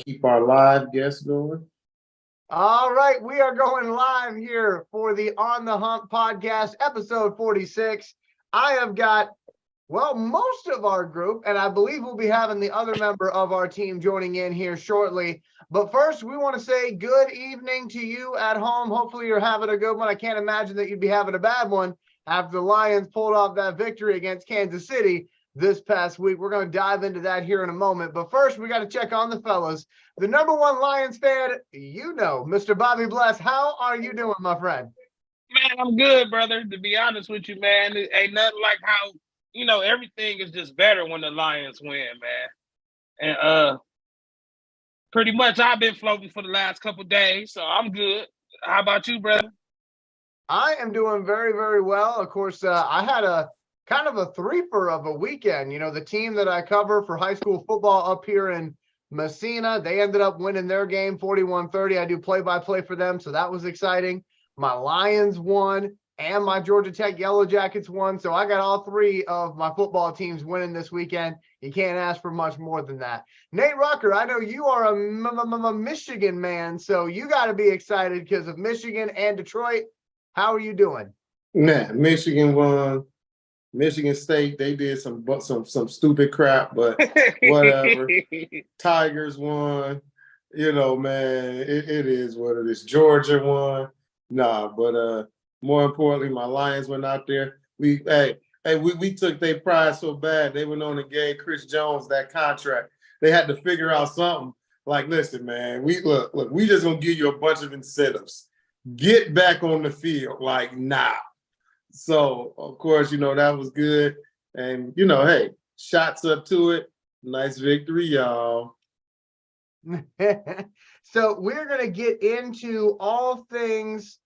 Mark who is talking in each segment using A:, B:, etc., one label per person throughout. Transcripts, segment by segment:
A: Keep our live guests going.
B: All right, we are going live here for the On the Hump podcast, episode 46. I have got, most of our group, and I believe we'll be having the other member of our team joining in here shortly. But first, we want to say good evening to you at home. Hopefully, you're having a good one. I can't imagine that you'd be having a bad one after the Lions pulled off that victory against Kansas City this past week. We're going to dive into that here in a moment. But first, we got to check on the fellas. The number one Lions fan, Mr. Bobby Bless. How are you doing, my friend?
C: Man, I'm good, brother. To be honest with you, man, it ain't nothing like how, everything is just better when the Lions win, man. And pretty much I've been floating for the last couple of days, so I'm good. How about you, brother?
B: I am doing very, very well. Of course, I had a kind of a threefer of a weekend. The team that I cover for high school football up here in Messina, they ended up winning their game 41-30. I do play-by-play for them, so that was exciting. My Lions won, and my Georgia Tech Yellow Jackets won. So I got all three of my football teams winning this weekend. You can't ask for much more than that. Nate Rucker, I know you are a Michigan man, so you got to be excited because of Michigan and Detroit. How are you doing?
A: Nah, Michigan won. Michigan State, they did some stupid crap, but whatever. Tigers won. Man, it is what it is. Georgia won. Nah, but more importantly, my Lions went out there. We took their pride so bad. They went on and gave Chris Jones that contract. They had to figure out something. Like, listen, man, we just gonna give you a bunch of incentives. Get back on the field, like now. So, of course, that was good. And, hey, shots up to it. Nice victory, y'all.
B: So we're going to get into all things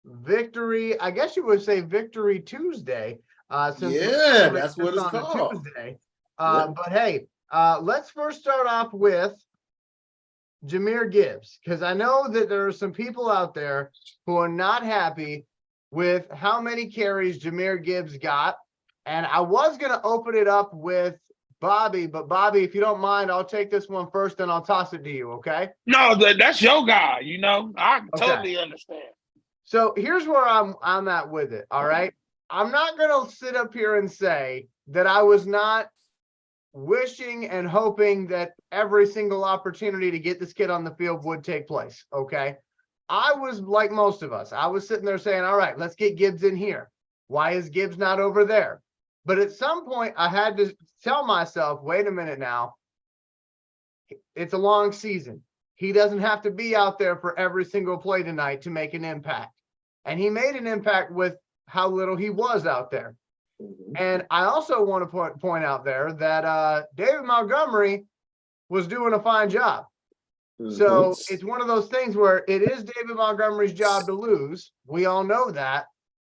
B: victory. I guess you would say Victory Tuesday.
A: That's what it's called.
B: Tuesday. But, hey, let's first start off with Jahmyr Gibbs, because I know that there are some people out there who are not happy with how many carries Jahmyr Gibbs got. And I was going to open it up with Bobby, but Bobby, if you don't mind, I'll take this one first and I'll toss it to you, okay?
C: No, that's your guy, I totally understand.
B: So here's where I'm at with it, all right? I'm not going to sit up here and say that I was not wishing and hoping that every single opportunity to get this kid on the field would take place, okay? I was like most of us. I was sitting there saying, all right, let's get Gibbs in here. Why is Gibbs not over there? But at some point, I had to tell myself, wait a minute now. It's a long season. He doesn't have to be out there for every single play tonight to make an impact. And he made an impact with how little he was out there. And I also want to point out there that David Montgomery was doing a fine job. So it's one of those things where it is David Montgomery's job to lose. We all know that.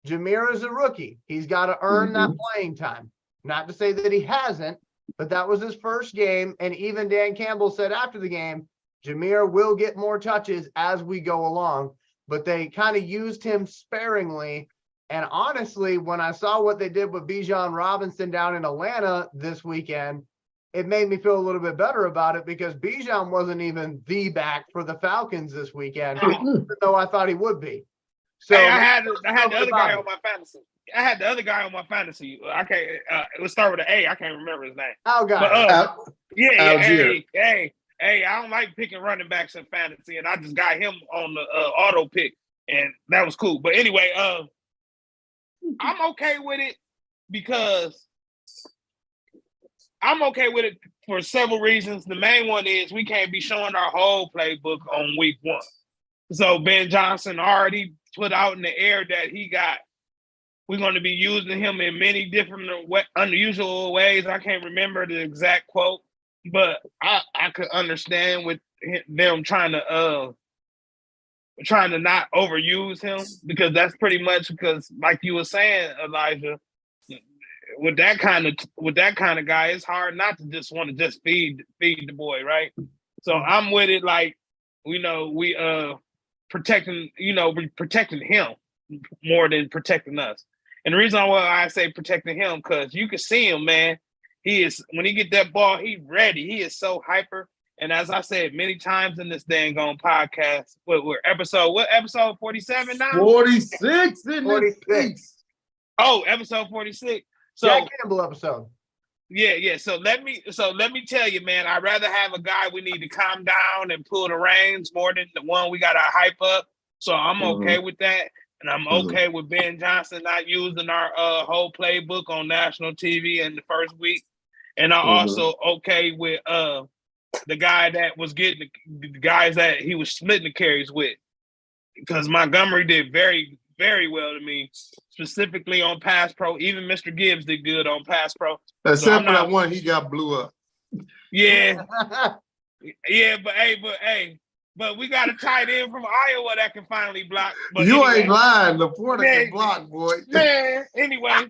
B: Jahmyr is a rookie. He's got to earn that playing time. Not to say that he hasn't, but that was his first game. And even Dan Campbell said after the game, Jahmyr will get more touches as we go along. But they kind of used him sparingly. And honestly, when I saw what they did with Bijan Robinson down in Atlanta this weekend, it made me feel a little bit better about it because Bijan wasn't even the back for the Falcons this weekend, even though I thought he would be. So
C: hey, I had the other guy on my fantasy. I had the other guy on my fantasy. I can't. Let's start with an A. I can't remember his name.
B: Algier.
C: Hey. I don't like picking running backs in fantasy, and I just got him on the auto pick, and that was cool. But anyway, I'm okay with it because I'm okay with it for several reasons. The main one is we can't be showing our whole playbook on week one. So Ben Johnson already put out in the air that we're going to be using him in many different unusual ways. I can't remember the exact quote, but I could understand with them trying to not overuse him because that's pretty much because, like you were saying, Elijah, with that kind of guy, it's hard not to just want to just feed the boy, right? So I'm with it. Like, we protecting him more than protecting us. And the reason why I say protecting him, because you can see him, man. When he get that ball, he ready. He is so hyper. And as I said many times in this dang on podcast, what episode 47 now?
A: 46 in
B: 46.
A: this piece.
C: Oh, episode 46. So
B: Jack Campbell episode.
C: yeah. So let me tell you, man, I'd rather have a guy we need to calm down and pull the reins more than the one we gotta hype up. So I'm okay with that. And I'm okay with Ben Johnson not using our whole playbook on national TV in the first week. And I'm also okay with the guy that was getting the guys that he was splitting the carries with. Because Montgomery did very, very well to me, specifically on pass pro. Even Mr. Gibbs did good on pass pro.
A: Except for that one, he got blew up.
C: Yeah. Yeah, but we got a tight end from Iowa that can finally block. But
A: you
C: anyway,
A: ain't lying. Laporta can block, boy.
C: Man, anyway,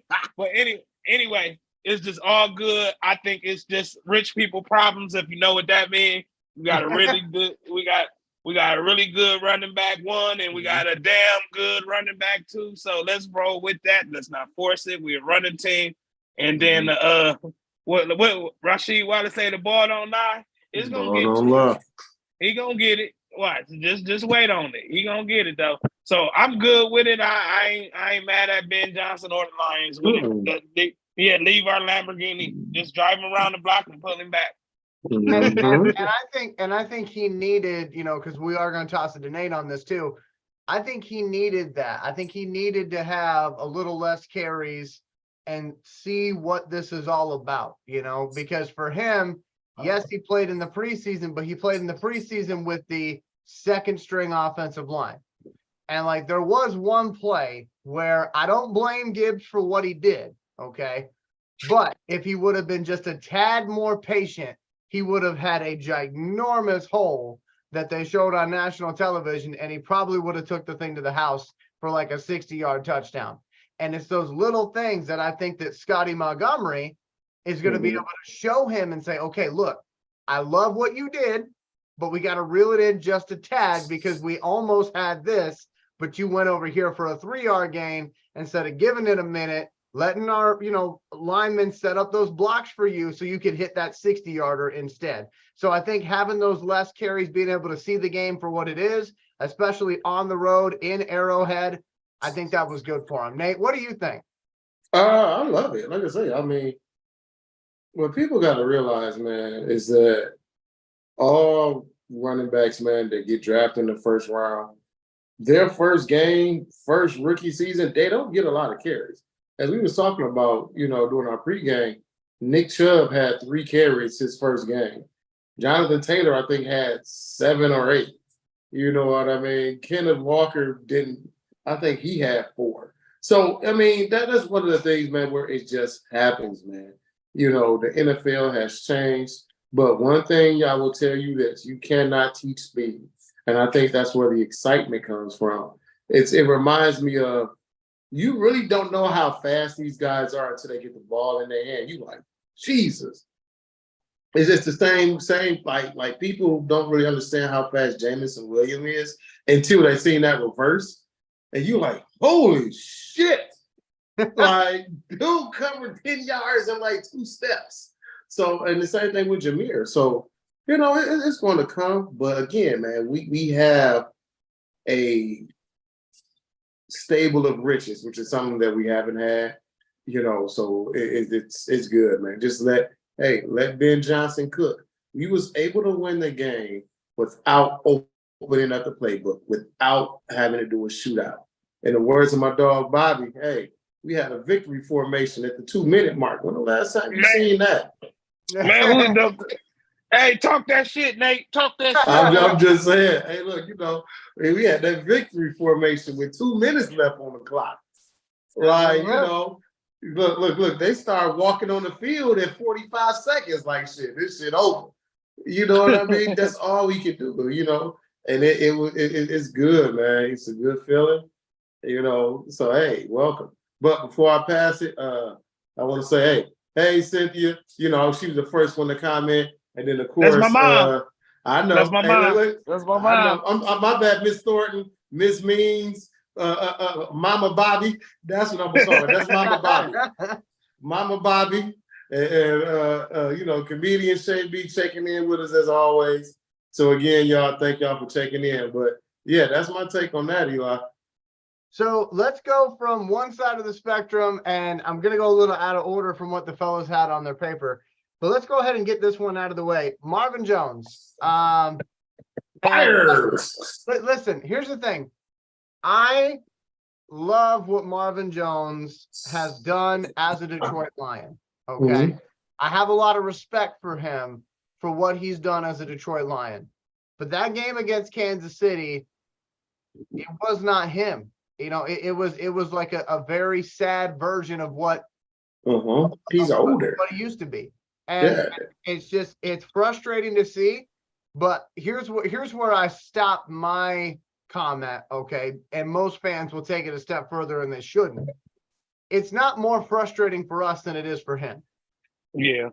C: anyway, it's just all good. I think it's just rich people problems. If you know what that means, we got a really good. We got a really good running back one, and we got a damn good running back two. So let's roll with that. Let's not force it. We're a running team, and then what Rashid Wallace say, the ball don't lie. It's gonna get to. He gonna get it. Watch, just wait on it. He gonna get it though. So I'm good with it. I ain't mad at Ben Johnson or the Lions with it. Leave our Lamborghini. Just drive him around the block and pull him back.
B: And I think he needed, because we are going to toss it to Nate on this too. I think he needed that. I think he needed to have a little less carries and see what this is all about, because for him, yes, he played in the preseason, but he played in the preseason with the second string offensive line. And like there was one play where I don't blame Gibbs for what he did, okay? But if he would have been just a tad more patient, he would have had a ginormous hole that they showed on national television, and he probably would have took the thing to the house for like a 60-yard touchdown. And it's those little things that I think that Scotty Montgomery is going to be able to show him and say, okay, look, I love what you did, but we got to reel it in just a tad because we almost had this, but you went over here for a 3-yard gain instead of giving it a minute, letting our, linemen set up those blocks for you so you could hit that 60-yarder instead. So I think having those less carries, being able to see the game for what it is, especially on the road in Arrowhead, I think that was good for him. Nate, what do you think?
A: I love it. Like I say, I mean, what people got to realize, man, is that all running backs, man, that get drafted in the first round, their first game, first rookie season, they don't get a lot of carries. As we was talking about, during our pregame, Nick Chubb had 3 carries his first game. Jonathan Taylor, I think, had 7 or 8. You know what I mean? Kenneth Walker didn't. I think he had 4. So, I mean, that's one of the things, man, where it just happens, man. The NFL has changed. But one thing I will tell you this, you cannot teach speed. And I think that's where the excitement comes from. It reminds me of, you really don't know how fast these guys are until they get the ball in their hand. You like, Jesus. It's just the same like people don't really understand how fast Jameson Williams is until they seen that reverse. And you like, holy shit. Like, dude covered 10 yards in like 2 steps. So, and the same thing with Jameer. So, it's going to come. But again, man, we have a stable of riches, which is something that we haven't had, so it's good, man. Just let Ben Johnson cook. We was able to win the game without opening up the playbook, without having to do a shootout. In the words of my dog Bobby, we had a victory formation at the 2-minute mark. When the last time you seen that?
C: Man, hey, talk that shit, Nate. Talk that shit.
A: I'm just saying. Hey, look, we had that victory formation with 2 minutes left on the clock. Like, look, they start walking on the field at 45 seconds like shit. This shit over. You know what I mean? That's all we can do, and it's good, man. It's a good feeling, so hey, welcome. But before I pass it, I want to say, hey, Cynthia, she was the first one to comment. And then, of course,
C: that's my mom.
A: I know.
C: That's my mom. That's my mom.
A: I'm my bad, Miss Thornton, Miss Means, Mama Bobby. That's what I'm going to call her. That's Mama Bobby. Mama Bobby. And comedian Shay B checking in with us as always. So again, y'all, thank y'all for checking in. But yeah, that's my take on that, Eli.
B: So let's go from one side of the spectrum, and I'm going to go a little out of order from what the fellas had on their paper. But let's go ahead and get this one out of the way. Marvin Jones. Listen, here's the thing. I love what Marvin Jones has done as a Detroit Lion. Okay.
A: Mm-hmm.
B: I have a lot of respect for him for what he's done as a Detroit Lion. But that game against Kansas City, it was not him. It was like a very sad version of what
A: he's older.
B: What he used to be. And it's frustrating to see. But here's where I stop my comment, okay? And most fans will take it a step further, and they shouldn't. It's not more frustrating for us than it is for him.
C: Yeah.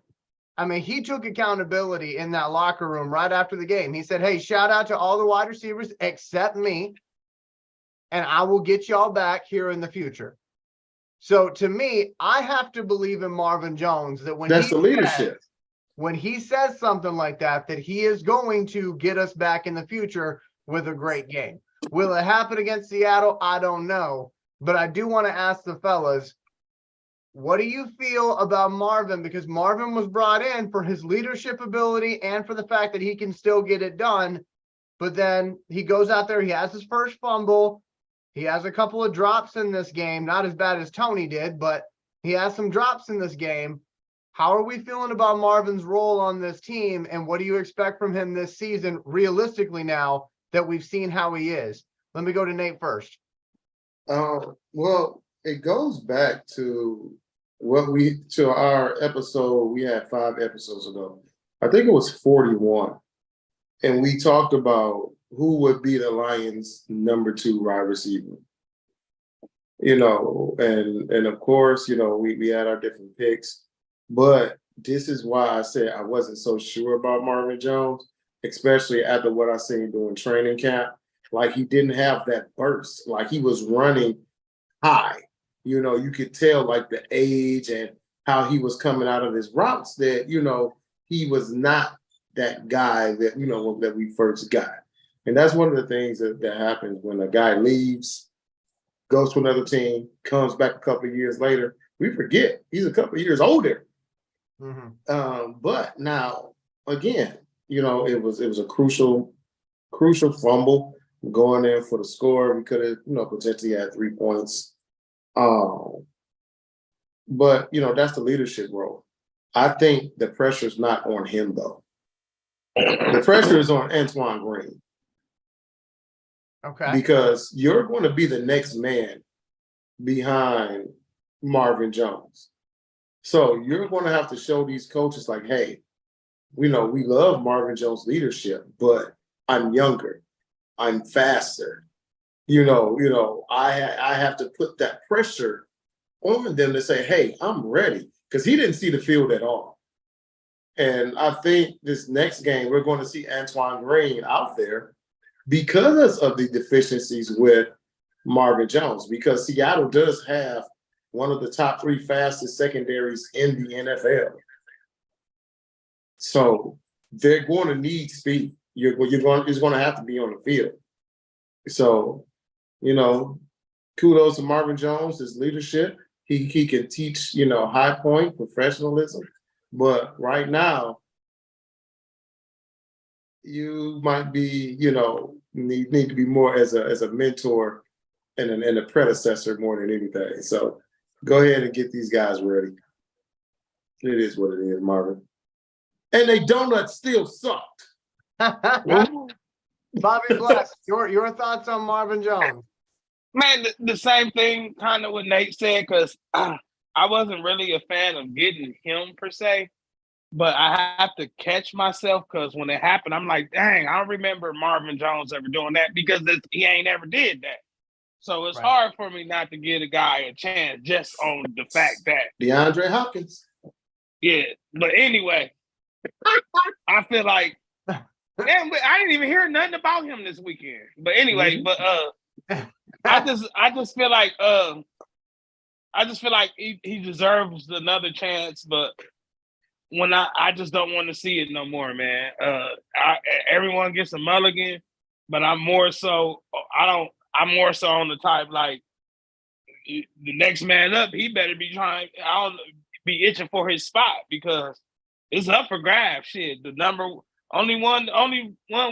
B: I mean, he took accountability in that locker room right after the game. He said, hey, shout out to all the wide receivers except me, and I will get y'all back here in the future. So to me, I have to believe in Marvin Jones that
A: that's the leadership.
B: When he says something like that he is going to get us back in the future with a great game. Will it happen against Seattle? I don't know. But I do want to ask the fellas, what do you feel about Marvin? Because Marvin was brought in for his leadership ability and for the fact that he can still get it done. But then he goes out there, he has his first fumble. He has a couple of drops in this game, not as bad as Tony did, but he has some drops in this game. How are we feeling about Marvin's role on this team, and what do you expect from him this season, realistically, now that we've seen how he is? Let me go to Nate first.
A: Well, it goes back to our episode we had 5 episodes ago. I think it was 41. And we talked about who would be the Lions' number 2 wide receiver. And of course, we had our different picks. But this is why I said I wasn't so sure about Marvin Jones, especially after what I seen during training camp. Like, he didn't have that burst. Like, he was running high. You could tell, like, the age and how he was coming out of his routes that, he was not that guy that, that we first got. And that's one of the things that happens when a guy leaves, goes to another team, comes back a couple of years later. We forget he's a couple of years older.
B: Mm-hmm.
A: But now, again, it was a crucial fumble going in for the score. We could have, potentially had 3 points. But that's the leadership role. I think the pressure is not on him, though. The pressure is on Antoine Green.
B: Okay.
A: Because you're going to be the next man behind Marvin Jones. So you're going to have to show these coaches, like, hey, we love Marvin Jones' leadership, but I'm younger, I'm faster. I have to put that pressure on them to say, hey, I'm ready, because he didn't see the field at all. And I think this next game we're going to see Antoine Green out there because of the deficiencies with Marvin Jones, because Seattle does have one of the top 3 fastest secondaries in the NFL. So they're going to need speed. It's going to have to be on the field. So, kudos to Marvin Jones, his leadership. He can teach, high point professionalism. But right now, you might be, need to be more as a mentor and a predecessor more than anything. So go ahead and get these guys ready. It is what it is, Marvin. And they donuts still sucked.
B: Bobby Bless, your thoughts on Marvin Jones?
C: Man, the same thing kind of what Nate said, because I wasn't really a fan of getting him per se, but I have to catch myself, because when it happened, I'm like, dang, I don't remember Marvin Jones ever doing that, because he ain't ever did that. So it's hard for me not to give a guy a chance just on the fact that
A: DeAndre Hopkins.
C: Yeah, but anyway, I feel like, damn, but I didn't even hear nothing about him this weekend. But anyway, I just feel like he deserves another chance. But I just don't want to see it no more, man. Everyone gets a mulligan, but I'm more so on the type like the next man up. He better be trying. I'll be itching for his spot because it's up for grabs. Shit, the only one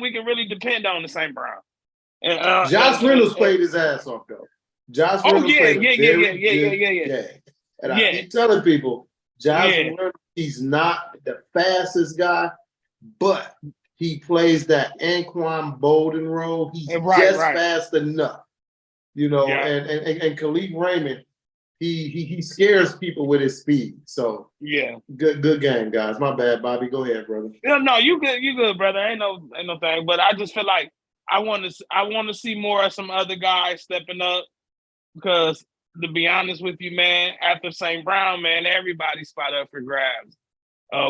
C: we can really depend on is St. Brown. And
A: Josh Reynolds played his ass off though. Josh
C: Oh
A: Reynolds
C: yeah,
A: played a
C: yeah,
A: very
C: yeah, yeah, yeah,
A: good
C: yeah, yeah.
A: game. And I
C: Yeah.
A: keep telling people, Josh
C: Yeah.
A: Reynolds, he's not the fastest guy, but he plays that Anquan Bolden role. He's
C: Right,
A: just
C: right.
A: fast enough, you know.
C: Yeah.
A: And Khalif Raymond, he scares people with his speed. So
C: Yeah.
A: good game, guys. My bad, Bobby. Go ahead, brother.
C: No, you good, brother. Ain't no thing. But I just feel like I want to see more of some other guys stepping up because to be honest with you, man, after St. Brown, man, everybody's spot up for grabs.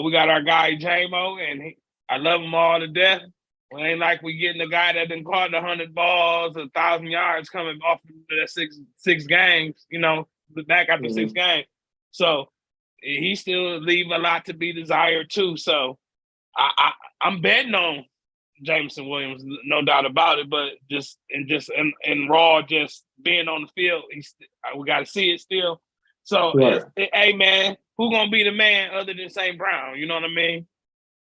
C: We got our guy JMO, and I love him all to death. It ain't like we getting a guy that done caught 100 balls, 1,000 yards coming off of the six games, you know, back after 6 games. So he still leave a lot to be desired too. So I'm betting on Jameson Williams, no doubt about it. But just raw, just being on the field, we got to see it still. So,
A: Right.
C: Hey man, who gonna be the man other than St. Brown? You know what I mean?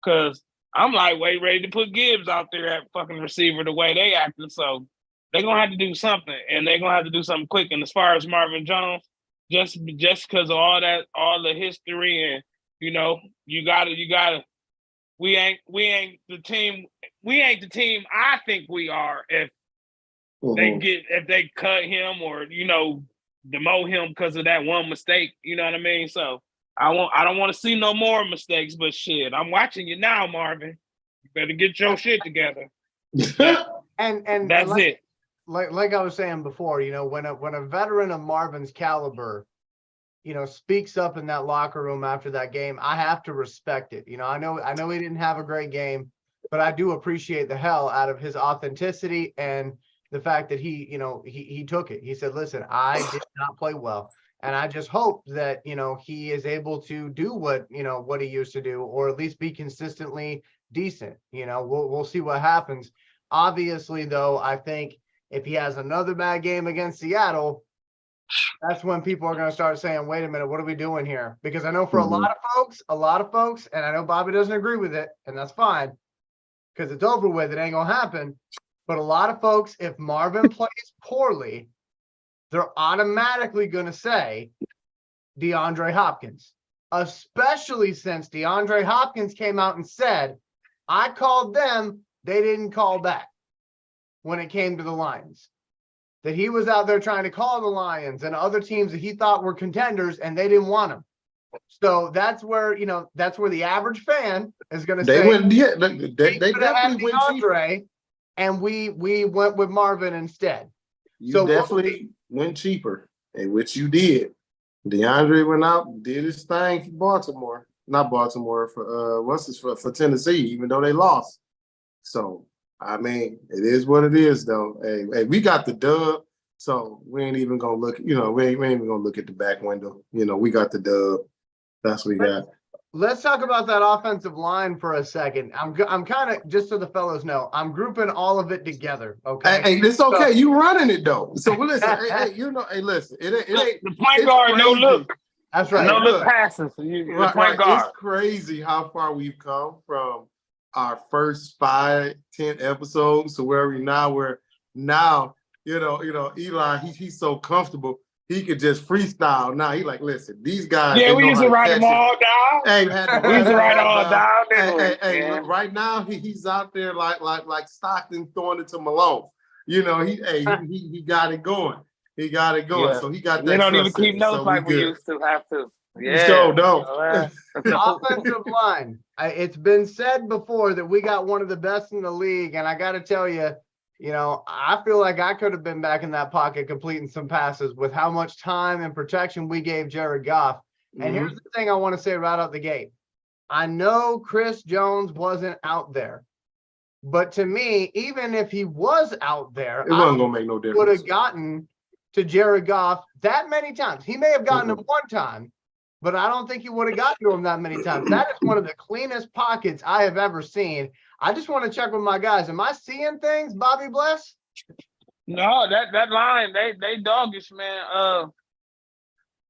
C: Because I'm like ready to put Gibbs out there at fucking receiver the way they acting. So they're gonna have to do something, and they're gonna have to do something quick. And as far as Marvin Jones, just because of all the history, and you know, you gotta. We ain't the team. We ain't the team I think we are if they cut him or you know demote him because of that one mistake. You know what I mean? So I don't want to see no more mistakes. But shit, I'm watching you now, Marvin. You better get your shit together.
B: And
C: That's
B: like,
C: it.
B: Like I was saying before, you know, when a veteran of Marvin's caliber, you know, speaks up in that locker room after that game, I have to respect it. You know, I know he didn't have a great game, but I do appreciate the hell out of his authenticity and the fact that he took it. He said, listen, I did not play well. And I just hope that, you know, he is able to do what he used to do, or at least be consistently decent. You know, we'll see what happens. Obviously, though, I think if he has another bad game against Seattle, that's when people are going to start saying, wait a minute, what are we doing here? Because I know for a lot of folks, and I know Bobby doesn't agree with it, and that's fine, because it's over with, it ain't going to happen. But a lot of folks, if Marvin plays poorly, they're automatically going to say DeAndre Hopkins, especially since DeAndre Hopkins came out and said, I called them, they didn't call back when it came to the Lions. That he was out there trying to call the Lions and other teams that he thought were contenders, and they didn't want him. So that's where the average fan is going to say,
A: they definitely went
B: DeAndre, and we went with Marvin instead.
A: You definitely went cheaper, and which you did. DeAndre went out, did his thing for Baltimore. Not Baltimore, for Tennessee, even though they lost. So I mean, it is what it is, though. Hey, we got the dub, so we ain't even gonna look. You know, we ain't even gonna look at the back window. You know, we got the dub. That's what we got.
B: Let's talk about that offensive line for a second. I'm kind of, just so the fellows know, I'm grouping all of it together. Okay.
A: Hey, it's okay. So, you running it though. So listen, listen. It ain't
C: the point guard. No look.
B: That's right.
C: No look passes. Right.
A: It's crazy how far we've come from our first 5-10 episodes to where we're now, you know, Eli, he's so comfortable. He could just freestyle. Now he like, listen, these guys.
C: Yeah, we used to write them all down.
A: Hey,
C: we used to write all down.
A: Hey, right now he's out there like Stockton throwing it to Malone. You know, he got it going. He got it going. Yeah. So he got that.
C: They don't even keep notes like we used to have to. Yeah.
A: So don't.
B: Offensive line. It's been said before that we got one of the best in the league, and I got to tell you, you know, I feel like I could have been back in that pocket completing some passes with how much time and protection we gave Jared Goff. And here's the thing I want to say right out the gate. I know Chris Jones wasn't out there, but to me, even if he was out there,
A: it wasn't going to make no difference.
B: Would have gotten to Jared Goff that many times. He may have gotten him one time, but I don't think he would have got to him that many times. That is one of the cleanest pockets I have ever seen. I just want to check with my guys. Am I seeing things, Bobby Bless?
C: No, that line, they doggish, man.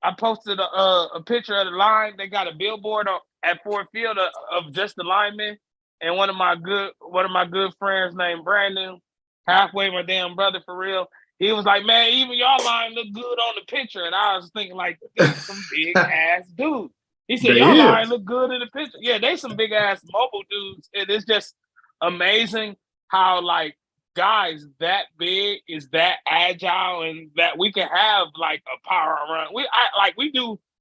C: I posted a picture of the line. They got a billboard at Ford Field of just the linemen, and one of my good friends named Brandon, halfway my damn brother for real. He was like, man, even y'all line look good on the picture, and I was thinking like, these some big ass dudes. He said, y'all line look good in the picture. Yeah, they some big ass mobile dudes, and it's just amazing how like guys that big is that agile and that we can have like a power run.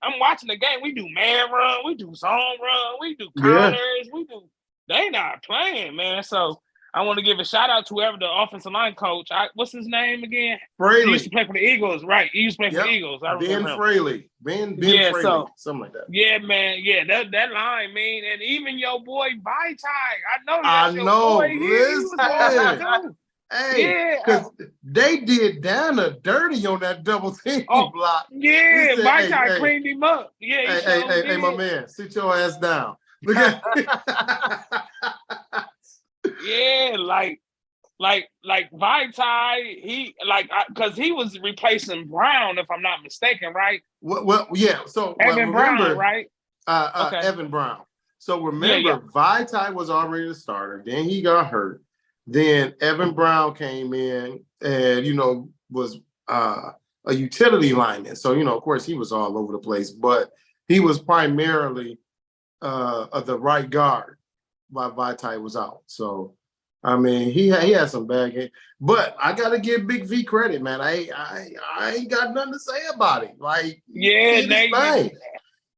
C: I'm watching the game. We do man run, we do zone run, we do counters, they not playing, man. So I want to give a shout out to whoever the offensive line coach. What's his name again?
A: Fraley.
C: He used to play for the Eagles, right? He used to play for the Eagles. I remember
A: Ben
C: him.
A: Fraley. Ben Fraley. Something like that.
C: Yeah, man. Yeah, that line, man. And even your boy Vaitai.
A: I know.
C: Boy.
A: Listen. Hey, because they did Dana dirty on that double team block.
C: Yeah, Vaitai cleaned him up. Yeah,
A: hey, my man, sit your ass down. Look at
C: yeah, like Vaitai, he because he was replacing Brown, if I'm not mistaken, right?
A: Well, yeah. So
C: Evan Brown, right?
A: Okay. Evan Brown. So remember, Vaitai was already the starter. Then he got hurt. Then Evan Brown came in and was a utility lineman. So of course, he was all over the place, but he was primarily the right guard while Vaitai was out. So. I mean, he had some bad games, but I gotta give Big V credit, man. I ain't got nothing to say about it. Like,
C: Nate.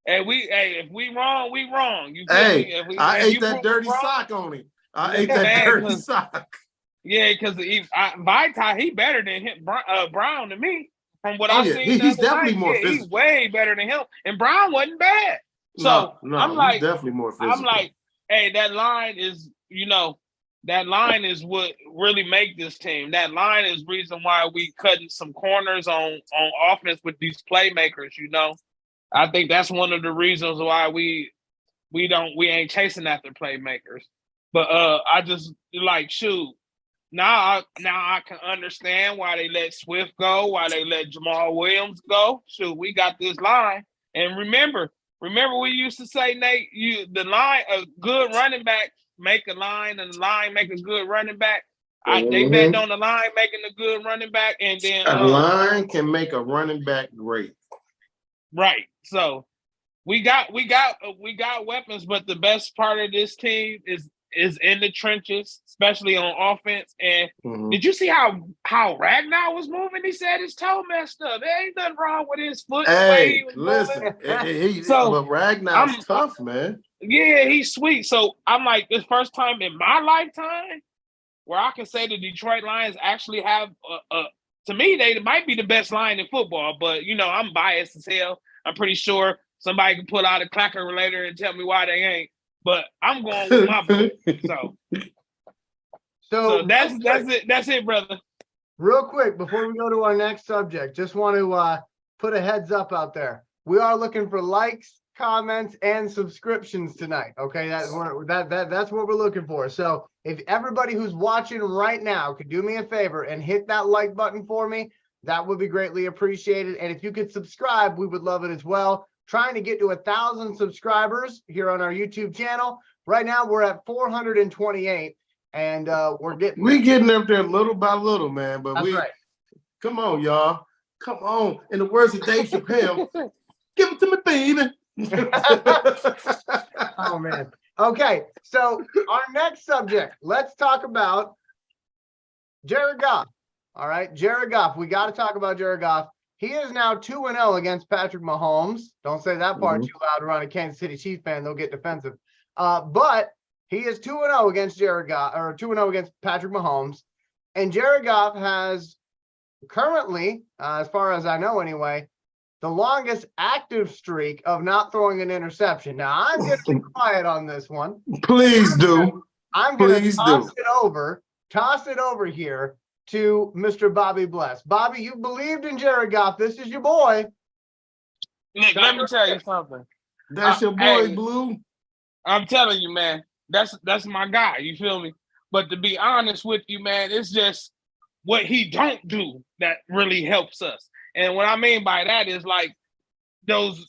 C: If we wrong, we wrong. You feel me?
A: I ate that dirty sock on him. I ate that dirty sock.
C: Yeah, because Vaitai, he better than him, Brown to me. From what I've seen,
A: he's definitely more physical.
C: He's way better than him, and Brown wasn't bad. So
A: no,
C: I'm like,
A: he's definitely more physical.
C: I'm like, hey, that line is, that line is what really make this team. That line is reason why we cutting some corners on offense with these playmakers. I think that's one of the reasons why we ain't chasing after playmakers. But I just like shoot. Now I can understand why they let Swift go, why they let Jamal Williams go. Shoot, we got this line. And remember we used to say, Nate, the line, a good running back make a line and the line make a good running back. They bet on the line making a good running back, and then
A: a line can make a running back great.
C: Right. So we got weapons, but the best part of this team is in the trenches, especially on offense. And did you see how Ragnar was moving? He said his toe messed up. There ain't nothing wrong with his foot.
A: Hey, listen, but Ragnar's tough, man.
C: Yeah, he's sweet. So I'm like, this first time in my lifetime where I can say the Detroit Lions actually have to me, they might be the best line in football, but I'm biased as hell. I'm pretty sure somebody can pull out a clacker later and tell me why they ain't. But I'm going with my book. So that's it. That's it, brother.
B: Real quick, before we go to our next subject, just want to put a heads up out there. We are looking for likes, comments, and subscriptions tonight. Okay, that's what we're looking for. So if everybody who's watching right now could do me a favor and hit that like button for me, that would be greatly appreciated. And if you could subscribe, we would love it as well. Trying to get to 1,000 subscribers here on our YouTube channel. Right now we're at 428, and we're getting
A: up there little by little, man. But
B: that's right.
A: Come on, y'all. Come on. In the words of Dave Chappelle, give it to me, baby.
B: Oh man. Okay, so our next subject, let's talk about Jared Goff. All right, Jared Goff. We got to talk about Jared Goff. He is now 2-0 against Patrick Mahomes. Don't say that part too loud around a Kansas City Chiefs fan; they'll get defensive. But he is 2-0 against Jared Goff, or 2-0 against Patrick Mahomes. And Jared Goff has currently, as far as I know anyway, the longest active streak of not throwing an interception. Now, I'm going to be quiet on this one.
A: Please do.
B: I'm going to toss it over here to Mr. Bobby Bless. Bobby, you believed in Jared Goff. This is your boy.
C: Look, let me tell you something.
A: That's your boy,
C: Hey,
A: Blue.
C: I'm telling you, man, that's my guy. You feel me? But to be honest with you, man, it's just what he don't do that really helps us. And what I mean by that is like those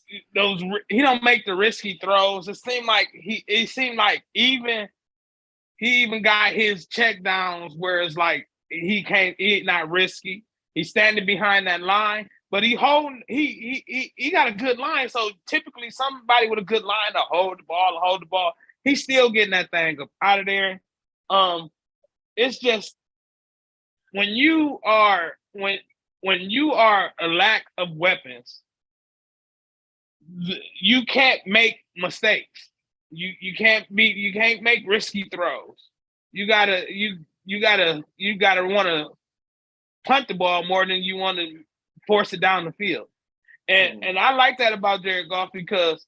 C: he don't make the risky throws. It seemed like he even got his check downs where it's like he not risky. He's standing behind that line, but he got a good line. So typically somebody with a good line to hold the ball. He's still getting that thing up out of there. It's just when you are a lack of weapons, you can't make mistakes. You can't make risky throws. You gotta want to punt the ball more than you want to force it down the field. And I like that about Jared Goff because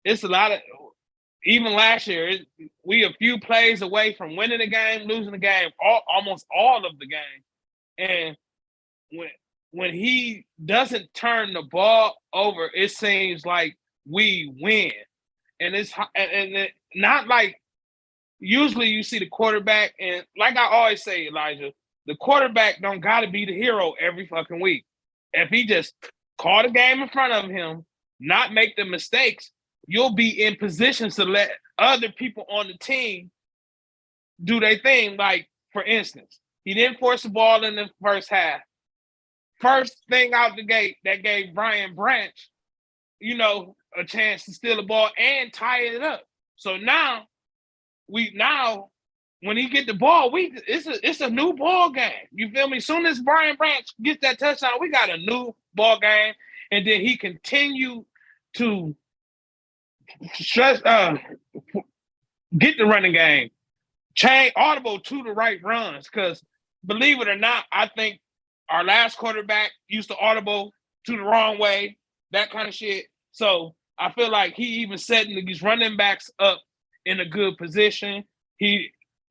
C: it's a lot of, even last year, we a few plays away from winning the game, losing the game, almost all of the game. And when he doesn't turn the ball over, it seems like we win. And it's not like usually you see the quarterback, and like I always say, Elijah, the quarterback don't got to be the hero every fucking week. If he just call the game in front of him, not make the mistakes, you'll be in positions to let other people on the team do their thing. Like, for instance, he didn't force the ball in the first half. First thing out the gate, that gave Brian Branch, a chance to steal the ball and tie it up. So now when he get the ball, it's a new ball game. You feel me? As soon as Brian Branch gets that touchdown, we got a new ball game, and then he continue to get the running game, chain audible to the right runs. Because believe it or not, I think our last quarterback used to audible to the wrong way, that kind of shit. So I feel like he even setting these running backs up in a good position.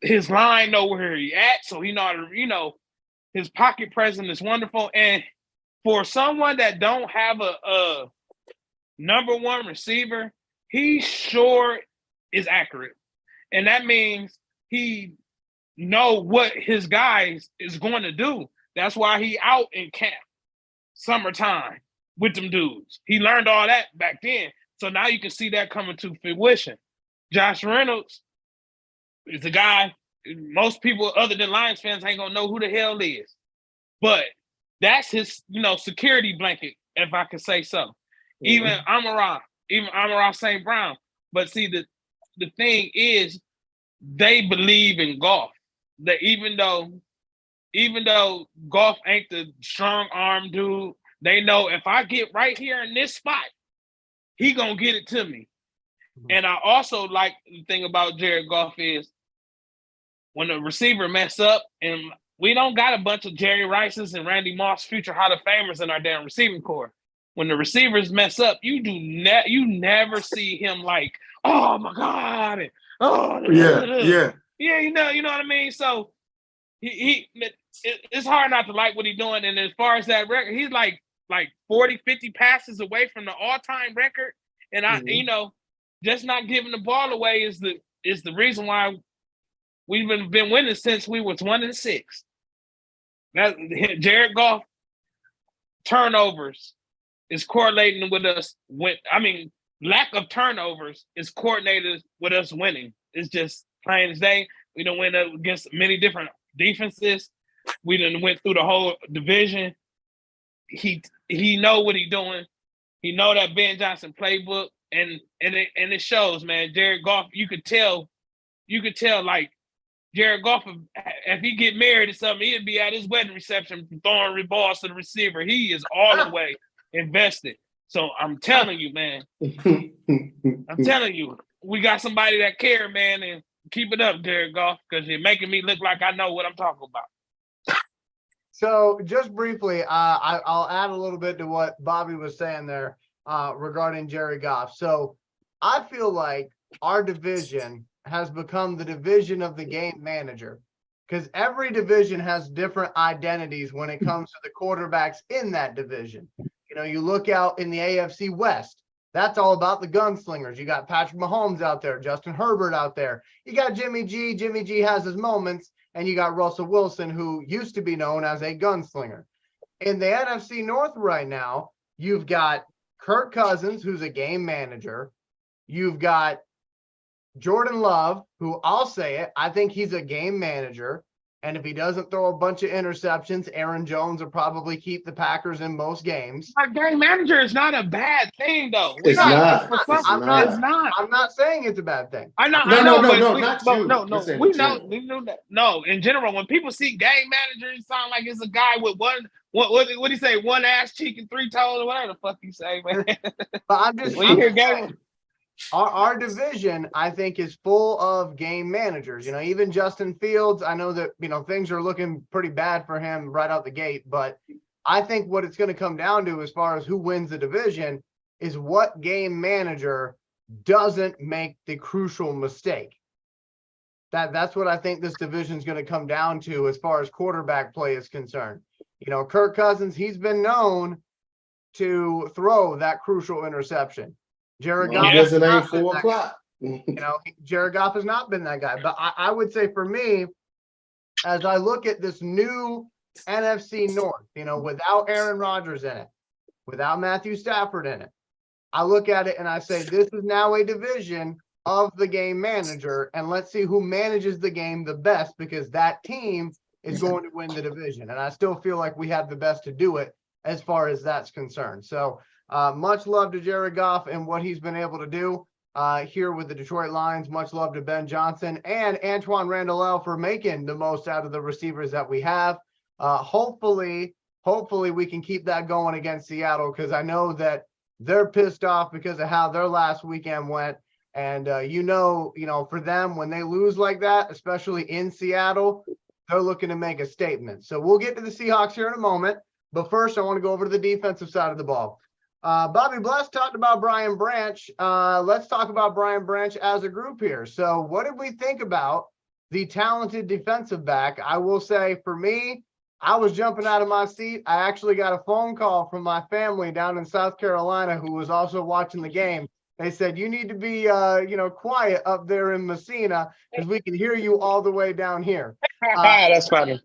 C: His line know where he at, so he know how to, his pocket presence is wonderful. And for someone that don't have a number one receiver, he sure is accurate. And that means he know what his guys is going to do. That's why he out in camp summertime with them dudes. He learned all that back then. So now you can see that coming to fruition. Josh Reynolds is a guy most people other than Lions fans ain't gonna know who the hell is. But that's his, security blanket, if I could say so. Mm-hmm. Even Amon-Ra St. Brown. But see, the thing is, they believe in Goff. That even though Goff ain't the strong arm dude, they know if I get right here in this spot, he gonna get it to me. Mm-hmm. And I also like the thing about Jared Goff is when the receiver mess up, and we don't got a bunch of Jerry Rices and Randy Moss future Hall of Famers in our damn receiving corps. When the receivers mess up, you never see him like, oh my God, and, yeah, you know what I mean. So it's hard not to like what he's doing. And as far as that record, he's like 40, 50 passes away from the all-time record. And just not giving the ball away is the reason why we've been winning since we was 1-6. That Jared Goff turnovers is correlating with us. Lack of turnovers is coordinated with us winning. It's just plain as day. We done went up against many different defenses. We done went through the whole division. He know what he's doing. He know that Ben Johnson playbook, and it shows, man. Jared Goff, you could tell like Jared Goff, if he get married or something, he'd be at his wedding reception throwing balls to the receiver. He is all the way invested. So I'm telling you, man. I'm telling you, we got somebody that care, man, and keep it up, Jared Goff, because you're making me look like I know what I'm talking about.
B: So just briefly, I'll add a little bit to what Bobby was saying there regarding Jerry Goff. So I feel like our division has become the division of the game manager, because every division has different identities when it comes to the quarterbacks in that division. You look out in the AFC West, that's all about the gunslingers. You got Patrick Mahomes out there, Justin Herbert out there. You got Jimmy G. Jimmy G has his moments, and you got Russell Wilson, who used to be known as a gunslinger. In the NFC North right now, you've got Kirk Cousins, who's a game manager. You've got Jordan Love, who I'll say it, I think he's a game manager. And if he doesn't throw a bunch of interceptions, Aaron Jones will probably keep the Packers in most games.
C: Our game manager is not a bad thing, though.
A: It's not.
C: It's not.
B: I'm not saying it's a bad thing.
C: I know.
A: No,
C: We know that. No, in general, when people see game manager, it sounds like it's a guy with what do you say? One ass cheek and three toes, or whatever the fuck you say, man.
B: But I'm just
C: when you hear game.
B: Our division, I think, is full of game managers. Even Justin Fields, I know that, things are looking pretty bad for him right out the gate, but I think what it's going to come down to as far as who wins the division is what game manager doesn't make the crucial mistake. That's what I think this division is going to come down to as far as quarterback play is concerned. Kirk Cousins, he's been known to throw that crucial interception. Jared Goff
A: it ain't 4 o'clock.
B: Jared Goff has not been that guy. But I would say for me, as I look at this new NFC North, without Aaron Rodgers in it, without Matthew Stafford in it, I look at it and I say, this is now a division of the game manager, and let's see who manages the game the best, because that team is going to win the division. And I still feel like we have the best to do it as far as that's concerned. So much love to Jared Goff and what he's been able to do here with the Detroit Lions. Much love to Ben Johnson and Antoine Randall for making the most out of the receivers that we have. Hopefully we can keep that going against Seattle, because I know that they're pissed off because of how their last weekend went. And for them, when they lose like that, especially in Seattle, they're looking to make a statement. So we'll get to the Seahawks here in a moment. But first, I want to go over to the defensive side of the ball. Bobby Bless talked about Brian Branch. Let's talk about Brian Branch as a group here. So what did we think about the talented defensive back? I will say, for me, I was jumping out of my seat. I actually got a phone call from my family down in South Carolina who was also watching the game. They said, you need to be, quiet up there in Messina, because we can hear you all the way down here.
C: That's funny.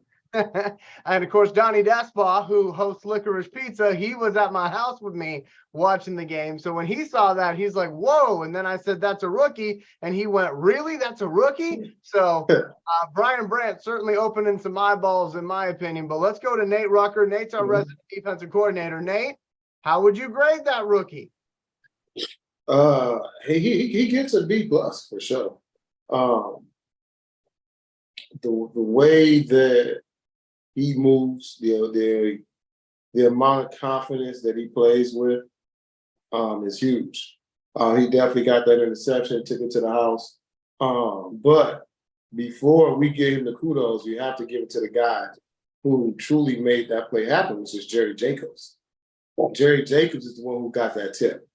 B: And of course, Donnie Despaw, who hosts Licorice Pizza, he was at my house with me watching the game. So when he saw that, he's like, whoa. And then I said, that's a rookie. And he went, really? That's a rookie? So Brian Branch certainly opening some eyeballs, in my opinion. But let's go to Nate Rucker. Nate's our resident defensive coordinator. Nate, how would you grade that rookie?
A: He gets a B+ for sure. The way that he moves, the amount of confidence that he plays with is huge. He definitely got that interception, took it to the house. But before we give him the kudos, we have to give it to the guy who truly made that play happen, which is Jerry Jacobs. Jerry Jacobs is the one who got that tip.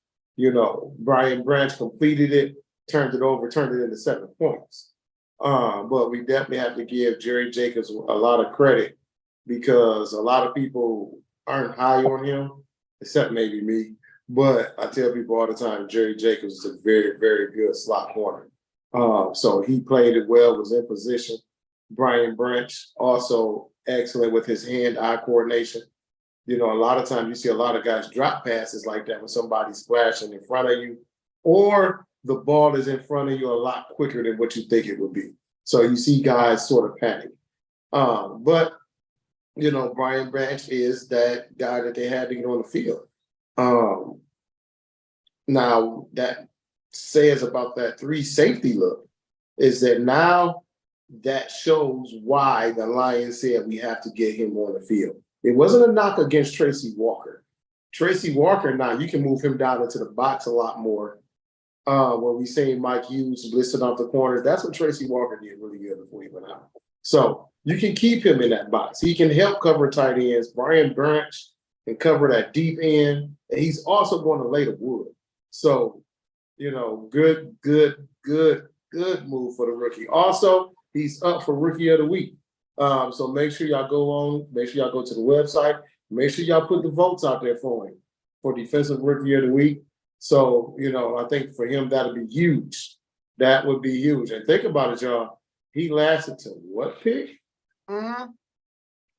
A: Brian Branch completed it, turned it into 7 points. But we definitely have to give Jerry Jacobs a lot of credit, because a lot of people aren't high on him, except maybe me. But I tell people all the time, Jerry Jacobs is a very, very good slot corner. So he played it well, was in position. Brian Branch also excellent with his hand-eye coordination. A lot of times you see a lot of guys drop passes like that when somebody's splashing in front of you, or the ball is in front of you a lot quicker than what you think it would be. So you see guys sort of panic. But Brian Branch is that guy that they had to get on the field. Now, that says about that 3 safety look is that now that shows why the Lions said we have to get him on the field. It wasn't a knock against Tracy Walker. Tracy Walker, now you can move him down into the box a lot more. When we say Mike Hughes listed off the corners, that's what Tracy Walker did really good before he went out. So you can keep him in that box. He can help cover tight ends. Brian Branch can cover that deep end. And he's also going to lay the wood. So, good move for the rookie. Also, he's up for Rookie of the Week. So make sure y'all go to the website. Make sure y'all put the votes out there for him. for Defensive Rookie of the Week. So, you know, I think for him, that'll be huge. That would be huge. And think about it, y'all. He lasted to what pick?
B: Mhm.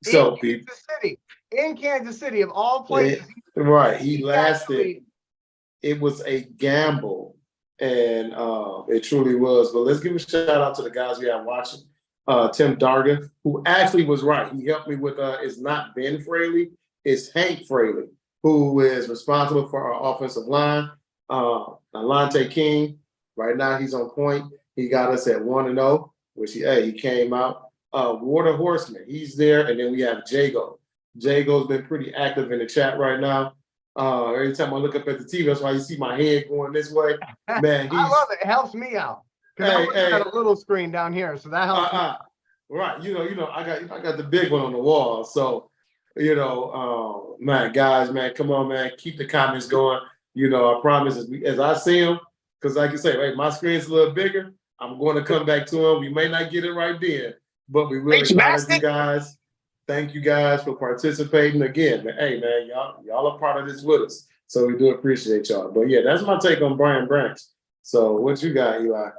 A: So,
B: In Kansas City, of all places.
A: right. He lasted.
B: Actually,
A: It was a gamble, and it truly was. But let's give a shout out to the guys we have watching. Tim Darga, who actually was right. He helped me with it's not Ben Fraley, it's Hank Fraley, who is responsible for our offensive line. Alante King, right now he's on point. He got us at 1-0, which he came out. Water Horseman, he's there, and then we have Jago. Jago's been pretty active in the chat right now. Every time I look up at the TV, that's why you see my head going this way. Man,
B: I love it. It helps me out. Because I'm looking at a little screen down here, so that helps.
A: Right. You know, I got the big one on the wall. So, you know, man, guys, man, come on, man, keep the comments going. You know, I promise as I see them, because like you say, right, my screen's a little bigger. I'm going to come back to them. We may not get it right then, but we will acknowledge you guys. Thank you guys for participating again. Man, hey, man, y'all are part of this with us. So we do appreciate y'all. But yeah, that's my take on Brian Branch. So what you got, Eli?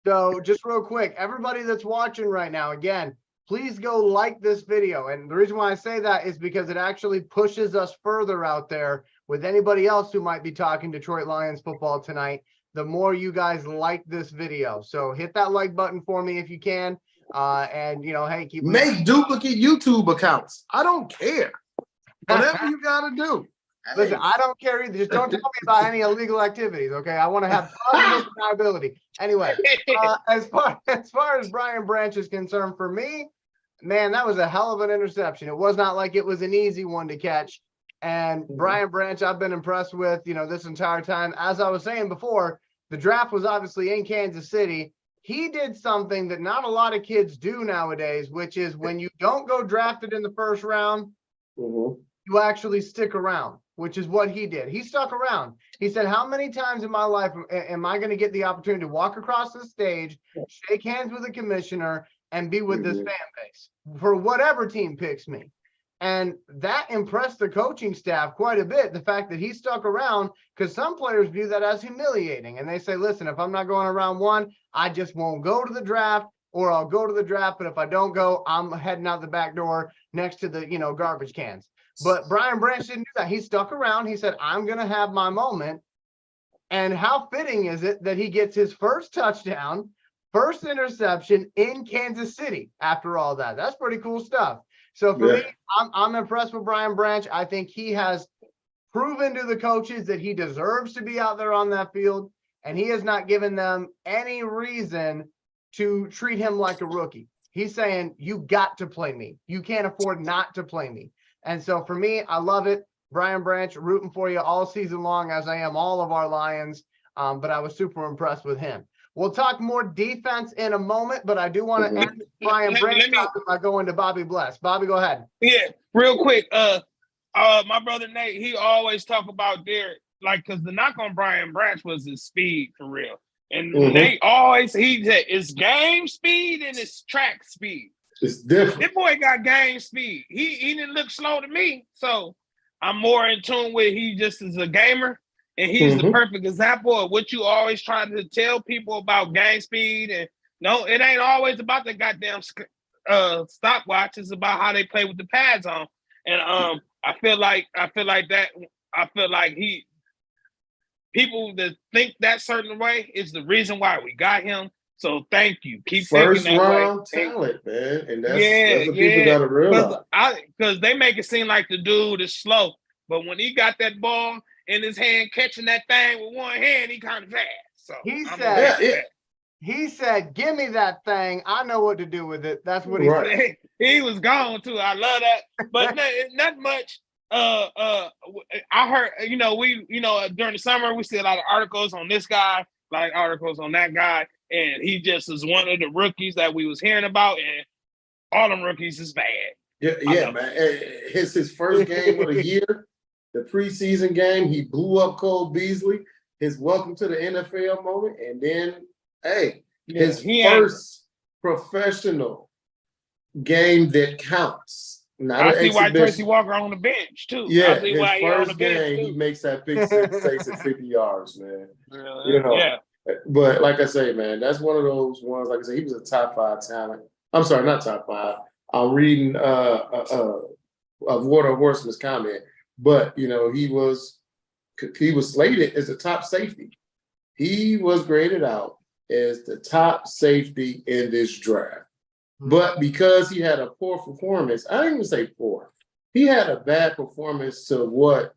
B: So just real quick, everybody that's watching right now, again, please go like this video. And the reason why I say that is because it actually pushes us further out there with anybody else who might be talking Detroit Lions football tonight. The more you guys like this video. So hit that like button for me if you can. And you know, hey,
A: make duplicate YouTube accounts. I don't care. Whatever you gotta do.
B: Listen, I don't care either. Just don't tell me about any illegal activities, okay? I want to have positive deniability. Anyway, as far as Brian Branch is concerned, for me, man, that was a hell of an interception. It was not like it was an easy one to catch. And Brian Branch, I've been impressed with, you know, this entire time. As I was saying before, the draft was obviously in Kansas City. He did something that not a lot of kids do nowadays, which is when you don't go drafted in the first round, you actually stick around, which is what he did. He stuck around. He said, how many times in my life am I going to get the opportunity to walk across the stage, shake hands with a commissioner, and be with this fan base for whatever team picks me? And that impressed the coaching staff quite a bit, the fact that he stuck around, because some players view that as humiliating. And they say, listen, if I'm not going around one, I just won't go to the draft, or I'll go to the draft. But if I don't go, I'm heading out the back door next to the, you know, garbage cans. But Brian Branch didn't do that. He stuck around. He said, I'm going to have my moment. And how fitting is it that he gets his first touchdown, first interception in Kansas City after all that? That's pretty cool stuff. So for me, I'm impressed with Brian Branch. I think he has proven to the coaches that he deserves to be out there on that field, and he has not given them any reason to treat him like a rookie. He's saying, you got to play me. You can't afford not to play me. And so for me, I love it. Brian Branch, rooting for you all season long, as I am all of our Lions. But I was super impressed with him. We'll talk more defense in a moment, but I do want to end Brian Branch by going to Bobby Bless. Bobby, go ahead.
C: Yeah, real quick. My brother Nate, he always talk about like, because the knock on Brian Branch was his speed for real. And Nate he said it's game speed and it's track speed.
A: It's different.
C: This boy got game speed. He didn't look slow to me. So I'm more in tune with he just is a gamer. And he's the perfect example of what you always try to tell people about game speed. And no, it ain't always about the goddamn stopwatch. It's about how they play with the pads on. And I feel like people that think that certain way is the reason why we got him. So thank you. Keep
A: first
C: thinking that
A: round
C: way.
A: talent, man. And that's what people gotta realize.
C: Because they make it seem like the dude is slow. But when he got that ball in his hand, catching that thing with one hand, he kind of fast. So
B: he said, give me that thing. I know what to do with it. That's what he said.
C: He was gone too. I love that. But not much. I heard, during the summer, we see a lot of articles on this guy, a lot of articles on that guy. And he just is one of the rookies that we was hearing about. And all them rookies is bad.
A: Yeah, man. It's his first game of the year. The preseason game, he blew up Cole Beasley, his welcome to the NFL moment, and then, his first professional game that counts Not
C: I
A: an
C: see why Tracy
A: exhibition.
C: Walker on the bench too.
A: Yeah,
C: I see
A: his
C: why he on the
A: first
C: bench
A: game, he
C: too.
A: makes that pick six, takes it 50 yards, man. You know,
C: Yeah.
A: but like I say, man, that's one of those ones. Like I said, he was a top 5 talent. I'm sorry, not top 5. I'm reading of Water Horseman's comment, but you know, he was slated as a top safety. He was graded out as the top safety in this draft. But because he had a poor performance, I didn't even say poor. He had a bad performance to what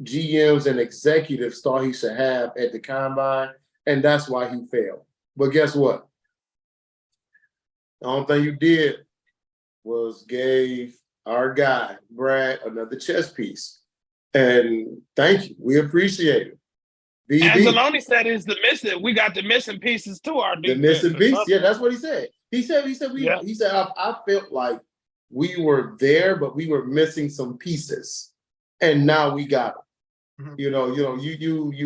A: GMs and executives thought he should have at the combine, and that's why he failed. But guess what? The only thing you did was gave our guy, Brad, another chess piece. And thank you. We appreciate it.
C: As
A: BB.
C: Zaloni said, is the missing. We got the missing pieces to our defense.
A: The missing
C: or
A: piece.
C: something.
A: Yeah, that's what he said. He said I felt like we were there, but we were missing some pieces. And now we got them. You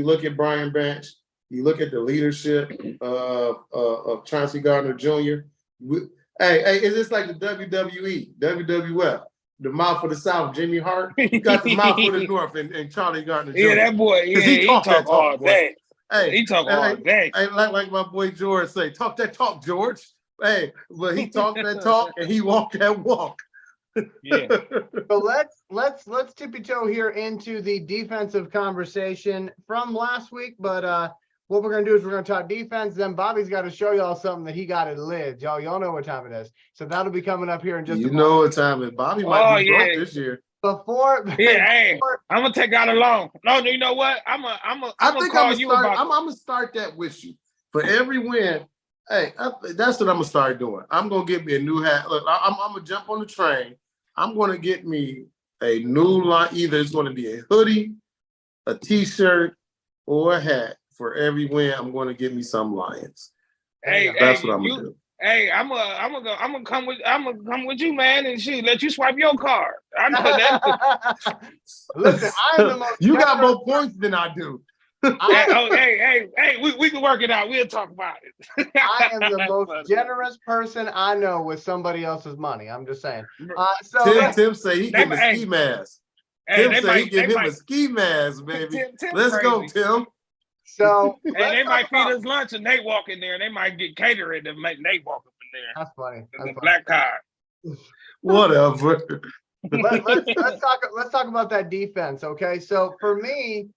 A: look at Brian Branch, you look at the leadership of Chauncey Gardner Jr. Hey, is this like the WWE, WWF? The mouth of the South, Jimmy Hart. You got the mouth of the North and Charlie Gardner Jr.
C: Yeah, that boy. Yeah, he talk all day.
A: Hey,
C: he talk all day.
A: Hey, like my boy George say, talk that talk, George. Hey, but he talked that talk and he walked that walk.
C: Yeah.
B: So let's tippy toe here into the defensive conversation from last week. But what we're gonna do is we're gonna talk defense. Then Bobby's got to show y'all something that he got at Lids. Y'all know what time it is. So that'll be coming up here in just.
A: You know what time it is. Bobby might be broke this year.
B: Before.
C: Hey, I'm gonna take out a loan. No, you know what? I'm gonna call you about.
A: I'm gonna start that with you for every win. Hey, that's what I'm gonna start doing. I'm gonna get me a new hat. Look, I'm gonna jump on the train. I'm gonna get me a new line. Either it's gonna be a hoodie, a t-shirt, or a hat. For every win, I'm gonna get me some Lions.
C: Hey,
A: that's what I'm gonna do.
C: Hey, I'm gonna come with you, man, and let you swipe your card. I know that.
B: Listen, I'm the most.
A: You got more points than I do.
C: Hey, we can work it out. We'll talk about it.
B: I am the most generous person I know with somebody else's money. I'm just saying.
A: Tim say he give a ski mask. Tim say he give him a ski mask, baby. Let's go, Tim.
B: So
C: they might feed us lunch and Nate walk in there, and they might get catering to make Nate walk up in there.
B: That's funny.
C: The black card.
A: Whatever.
B: Let's talk about that defense. Okay, so for me,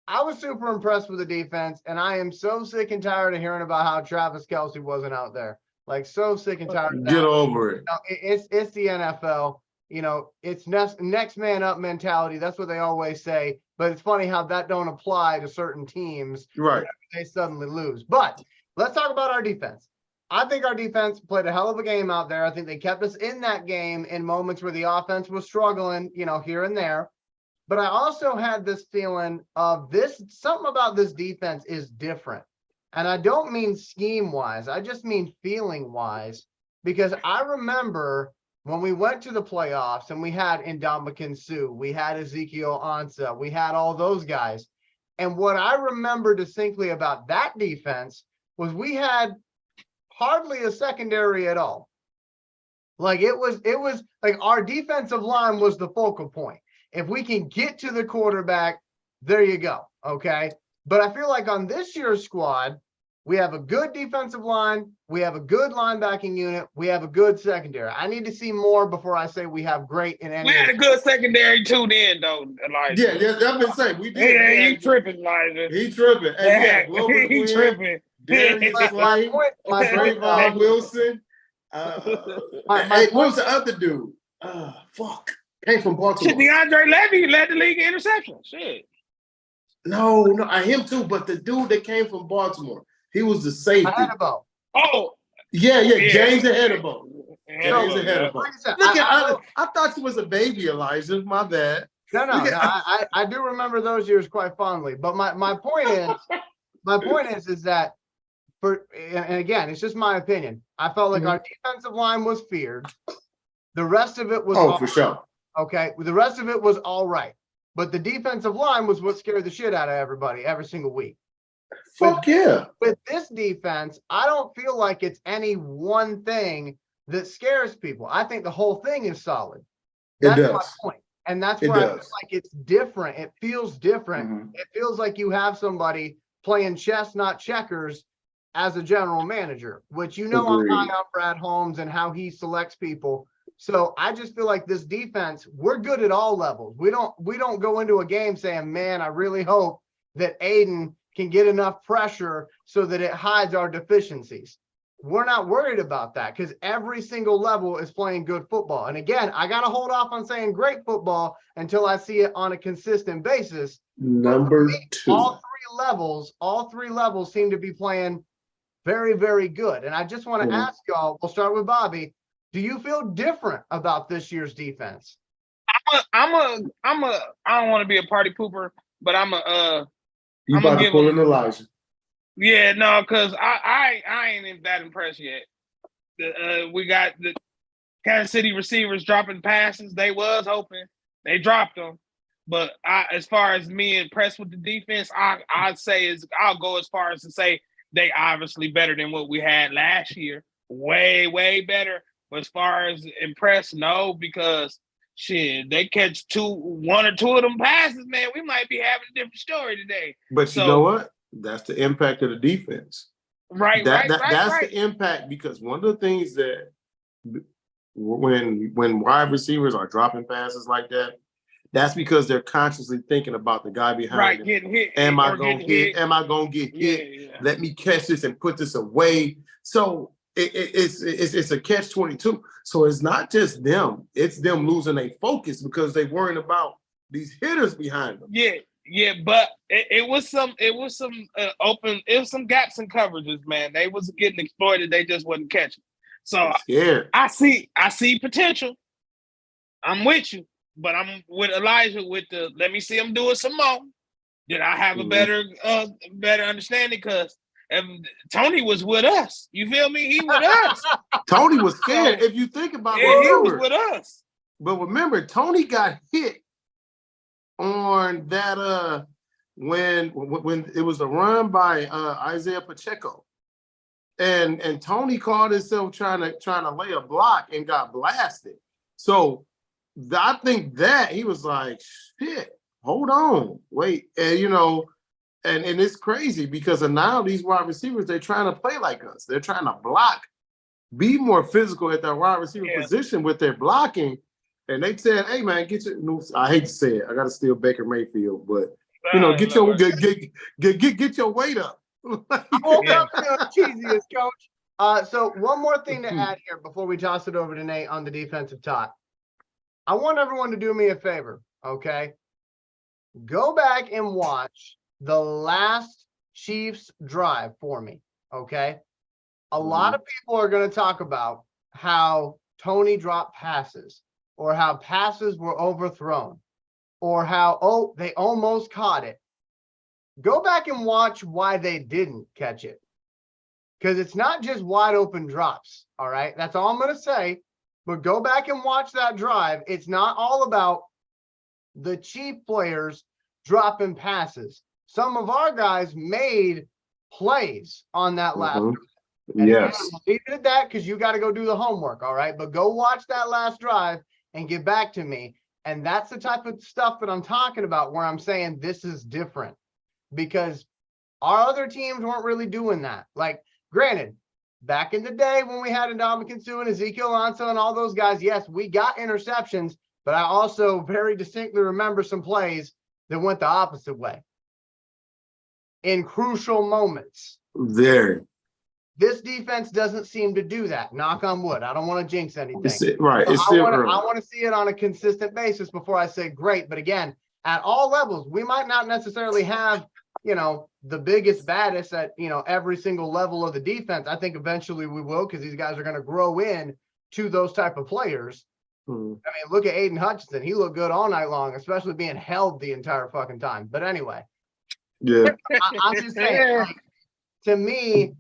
B: I was super impressed with the defense, and I am so sick and tired of hearing about how Travis Kelce wasn't out there. Like, so sick and tired of that.
A: Get over it.
B: It's the NFL. You know, it's next man up mentality. That's what they always say. But it's funny how that don't apply to certain teams.
A: Right.
B: They suddenly lose. But let's talk about our defense. I think our defense played a hell of a game out there. I think they kept us in that game in moments where the offense was struggling, here and there. But I also had this feeling of something about this defense is different. And I don't mean scheme-wise. I just mean feeling-wise. Because I remember when we went to the playoffs and we had Ndamukong Suh, we had Ezekiel Ansah, we had all those guys. And what I remember distinctly about that defense was we had hardly a secondary at all. Like it was like our defensive line was the focal point. If we can get to the quarterback, there you go. Okay. But I feel like on this year's squad, we have a good defensive line. We have a good linebacking unit. We have a good secondary. I need to see more before I say we have great in any.
C: We had a good secondary too then, though, Elijah.
A: Yeah, I've been saying we did.
C: Yeah, you tripping, Elijah.
A: He tripping. Hey,
C: he tripping.
A: Darius Slay, Trayvon Wilson. What was the other dude? Fuck. Came from Baltimore.
C: DeAndre Levy led the league in interceptions. Shit.
A: No, him too. But the dude that came from Baltimore, he was the safety.
B: Ahead-of-bow.
C: Oh.
A: Yeah. James Ahead-of-bow.
C: James
A: Ahead-of-bow. I thought he was a baby, Elijah. My bad.
B: No. I do remember those years quite fondly. But my point is that and again, it's just my opinion. I felt like our defensive line was feared. The rest of it was
A: for sure.
B: Okay. The rest of it was all right. But the defensive line was what scared the shit out of everybody every single week.
A: Fuck yeah.
B: With this defense, I don't feel like it's any one thing that scares people. I think the whole thing is solid.
A: It
B: That's my
A: does.
B: point. And that's
A: It
B: where I feel
A: does.
B: like it's different. It feels different.
A: Mhm.
B: It feels like you have somebody playing chess, not checkers, as a general manager, which I'm
A: Agreed.
B: high on Brad Holmes and how he selects people. So I just feel like this defense, we're good at all levels. We don't go into a game saying, man, I really hope that Aiden can get enough pressure so that it hides our deficiencies. We're not worried about that because every single level is playing good football. And again, I got to hold off on saying great football until I see it on a consistent basis.
A: Number 2.
B: All three levels seem to be playing very, very good. And I just want to ask y'all, we'll start with Bobby. Do you feel different about this year's defense?
C: I don't want to be a party pooper, but
A: You
C: I'm
A: about
C: gonna
A: to pull in Elijah.
C: Yeah, no, because I ain't even that impressed yet. We got the Kansas City receivers dropping passes. They was hoping. They dropped them. But as far as me impressed with the defense, I'll go as far as to say they obviously better than what we had last year. Way, way better. But as far as impressed, no, because shit, they catch one or two of them passes, man. We might be having a different story today.
A: But you know what? That's the impact of the defense.
C: Right.
A: That's the impact, because one of the things that when wide receivers are dropping passes like that, that's because they're consciously thinking about the guy behind them.
C: Getting hit.
A: Am I gonna hit? Am I gonna get hit?
C: Yeah.
A: Let me catch this and put this away. So it's a catch-22. So it's not just them; it's them losing their focus because they're worrying about these hitters behind them.
C: Yeah, but it was some gaps in coverages, man. They was getting exploited. They just wasn't catching. So I see potential. I'm with you, but I'm with Elijah with the let me see him do it some more. Did I have a better understanding? Because Tony was with us. You feel me? He with us.
A: Tony was scared. If you think about it,
C: he was with us.
A: But remember, Tony got hit on that when it was a run by Isaiah Pacheco. And Tony caught himself trying to lay a block and got blasted. So I think that he was like, shit, hold on, wait. And and it's crazy because now these wide receivers, they're trying to play like us. They're trying to block, be more physical at that wide receiver position with their blocking. And they said, hey man, I hate to say it, I gotta steal Baker Mayfield, but get your weight up.
B: I woke up feeling cheesy as coach. So one more thing to add here before we toss it over to Nate on the defensive talk. I want everyone to do me a favor, okay? Go back and watch the last Chiefs drive for me, okay? A lot of people are going to talk about how Tony dropped passes or how passes were overthrown or how, they almost caught it. Go back and watch why they didn't catch it. Because it's not just wide open drops, all right? That's all I'm going to say. But go back and watch that drive. It's not all about the Chief players dropping passes. Some of our guys made plays on that last drive. And
A: yes.
B: Again, leave it at that because you got to go do the homework, all right? But go watch that last drive and get back to me. And that's the type of stuff that I'm talking about where I'm saying this is different. Because our other teams weren't really doing that. Like, granted, back in the day when we had Ndamukong Suh and Ezekiel Ansah and all those guys, yes, we got interceptions, but I also very distinctly remember some plays that went the opposite way in crucial moments. This defense doesn't seem to do that. Knock on wood. I don't want to jinx anything.
A: Right.
B: So I want to see it on a consistent basis before I say great. But again, at all levels, we might not necessarily have, the biggest, baddest at, every single level of the defense. I think eventually we will because these guys are going to grow in to those type of players. I mean, look at Aiden Hutchinson. He looked good all night long, especially being held the entire fucking time. But anyway, I'm just saying, to me,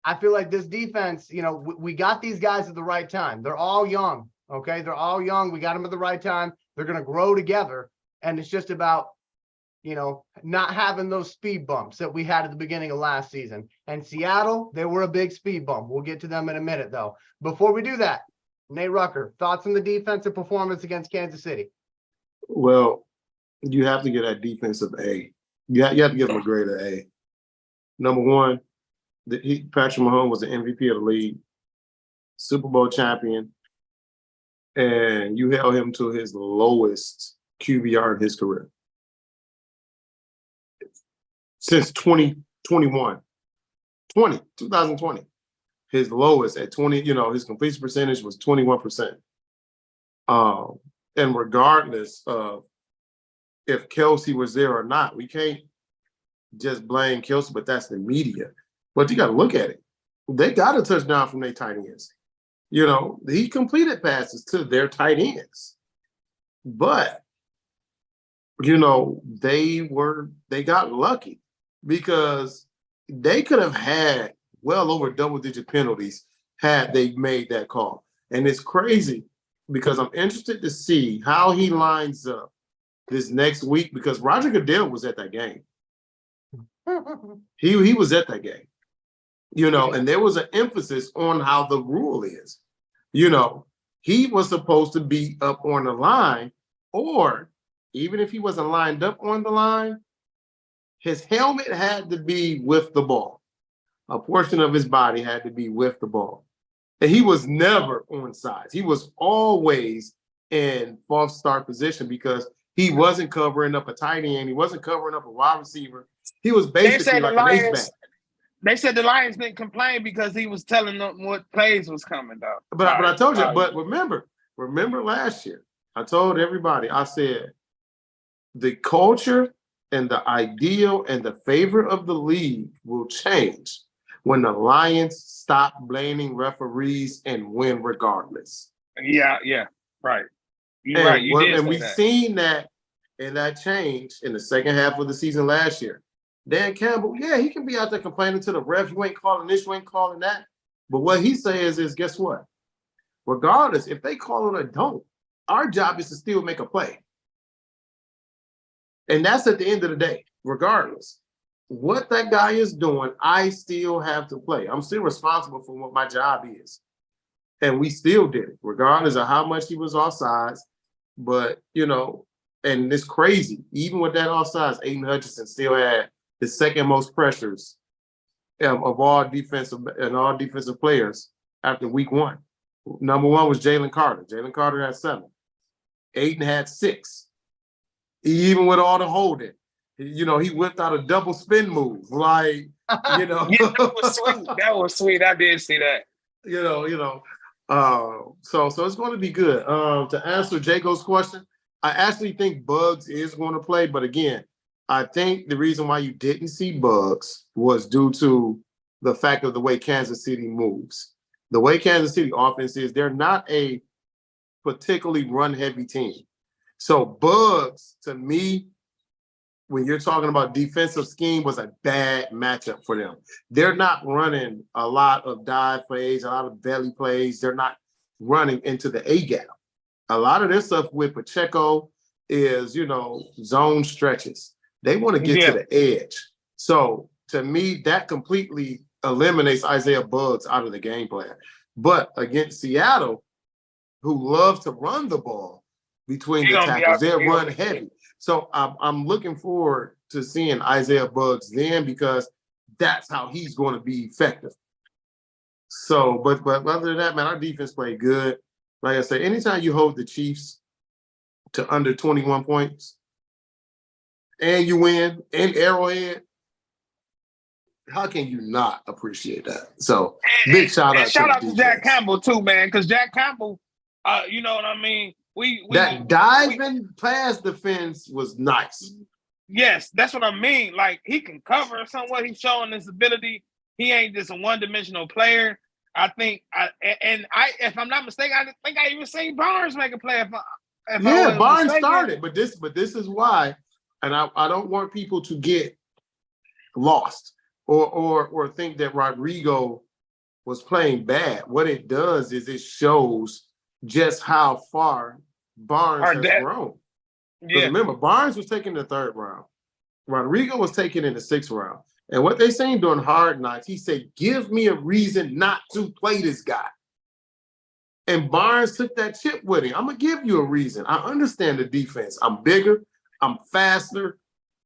B: I feel like this defense, we got these guys at the right time. They're all young, okay? They're all young. We got them at the right time. They're going to grow together. And it's just about not having those speed bumps that we had at the beginning of last season. And Seattle, they were a big speed bump. We'll get to them in a minute, though. Before we do that, Nate Rucker, thoughts on the defensive performance against Kansas City?
A: Well, you have to get that defensive A. You have to give him a grade of A. Number one, Patrick Mahomes was the MVP of the league, Super Bowl champion, and you held him to his lowest QBR in his career since 2020. His lowest at 20, his completion percentage was 21%. And regardless of if Kelce was there or not, we can't just blame Kelce, but that's the media. But you got to look at it. They got a touchdown from their tight ends. He completed passes to their tight ends. But, they got lucky because they could have had well over double-digit penalties had they made that call. And it's crazy because I'm interested to see how he lines up this next week because Roger Goodell was at that game. He was at that game, and there was an emphasis on how the rule is. He was supposed to be up on the line, or even if he wasn't lined up on the line, his helmet had to be with the ball. A portion of his body had to be with the ball. And he was never on sides. He was always in false start position because he wasn't covering up a tight end. He wasn't covering up a wide receiver. He was basically like an ace back.
C: They said the Lions didn't complain because he was telling them what plays was coming, though.
A: But I told you, but remember last year, I told everybody, I said, the culture and the ideal and the favor of the league will change when the Lions stop blaming referees and win regardless.
C: Yeah, right. You're right.
A: And we've seen that and that change in the second half of the season last year. Dan Campbell, yeah, he can be out there complaining to the ref. You ain't calling this, you ain't calling that. But what he says is, guess what? Regardless, if they call it or don't, our job is to still make a play. And that's at the end of the day, regardless. What that guy is doing, I still have to play. I'm still responsible for what my job is. And we still did it, regardless of how much he was offsides. But, and it's crazy. Even with that offsides, Aiden Hutchinson still had the second most pressures of all defensive players after week one. Number one was Jalen Carter. Jalen Carter had 7. Aiden had 6. Even with all the holding, he whipped out a double spin move. Like,
C: Yeah, that was sweet. That was sweet. I did see that.
A: So it's going to be good. To answer Jaco's question, I actually think Bugs is going to play, but again, I think the reason why you didn't see Bugs was due to the fact of the way Kansas City moves. The way Kansas City offense is, they're not a particularly run-heavy team. So Bugs, to me, when you're talking about defensive scheme, was a bad matchup for them. They're not running a lot of dive plays, a lot of belly plays. They're not running into the A-gap. A lot of their stuff with Pacheco is, zone stretches. They want to get to the edge. So to me, that completely eliminates Isaiah Bugs out of the game plan. But against Seattle, who love to run the ball between the tackles, they're run heavy. So I'm looking forward to seeing Isaiah Bugs then because that's how he's going to be effective. So, but other than that, man, our defense played good. Like I said, anytime you hold the Chiefs to under 21 points and you win in Arrowhead, how can you not appreciate that? So big shout out
C: to Jack Campbell too, man, because Jack Campbell, you know what I mean?
A: That diving pass defense was nice.
C: Yes, that's what I mean. Like, he can cover somewhat. He's showing his ability. He ain't just a one-dimensional player. I think, if I'm not mistaken, I think I even seen Barnes make a play.
A: Barnes started, but this is why, and I don't want people to get lost or think that Rodrigo was playing bad. What it does is it shows just how far Barnes has grown. Yeah. Remember, Barnes was taken in the 3rd round. Rodrigo was taken in the 6th round. And what they saying during Hard Knocks, he said, give me a reason not to play this guy. And Barnes took that chip with him. I'm going to give you a reason. I understand the defense. I'm bigger. I'm faster.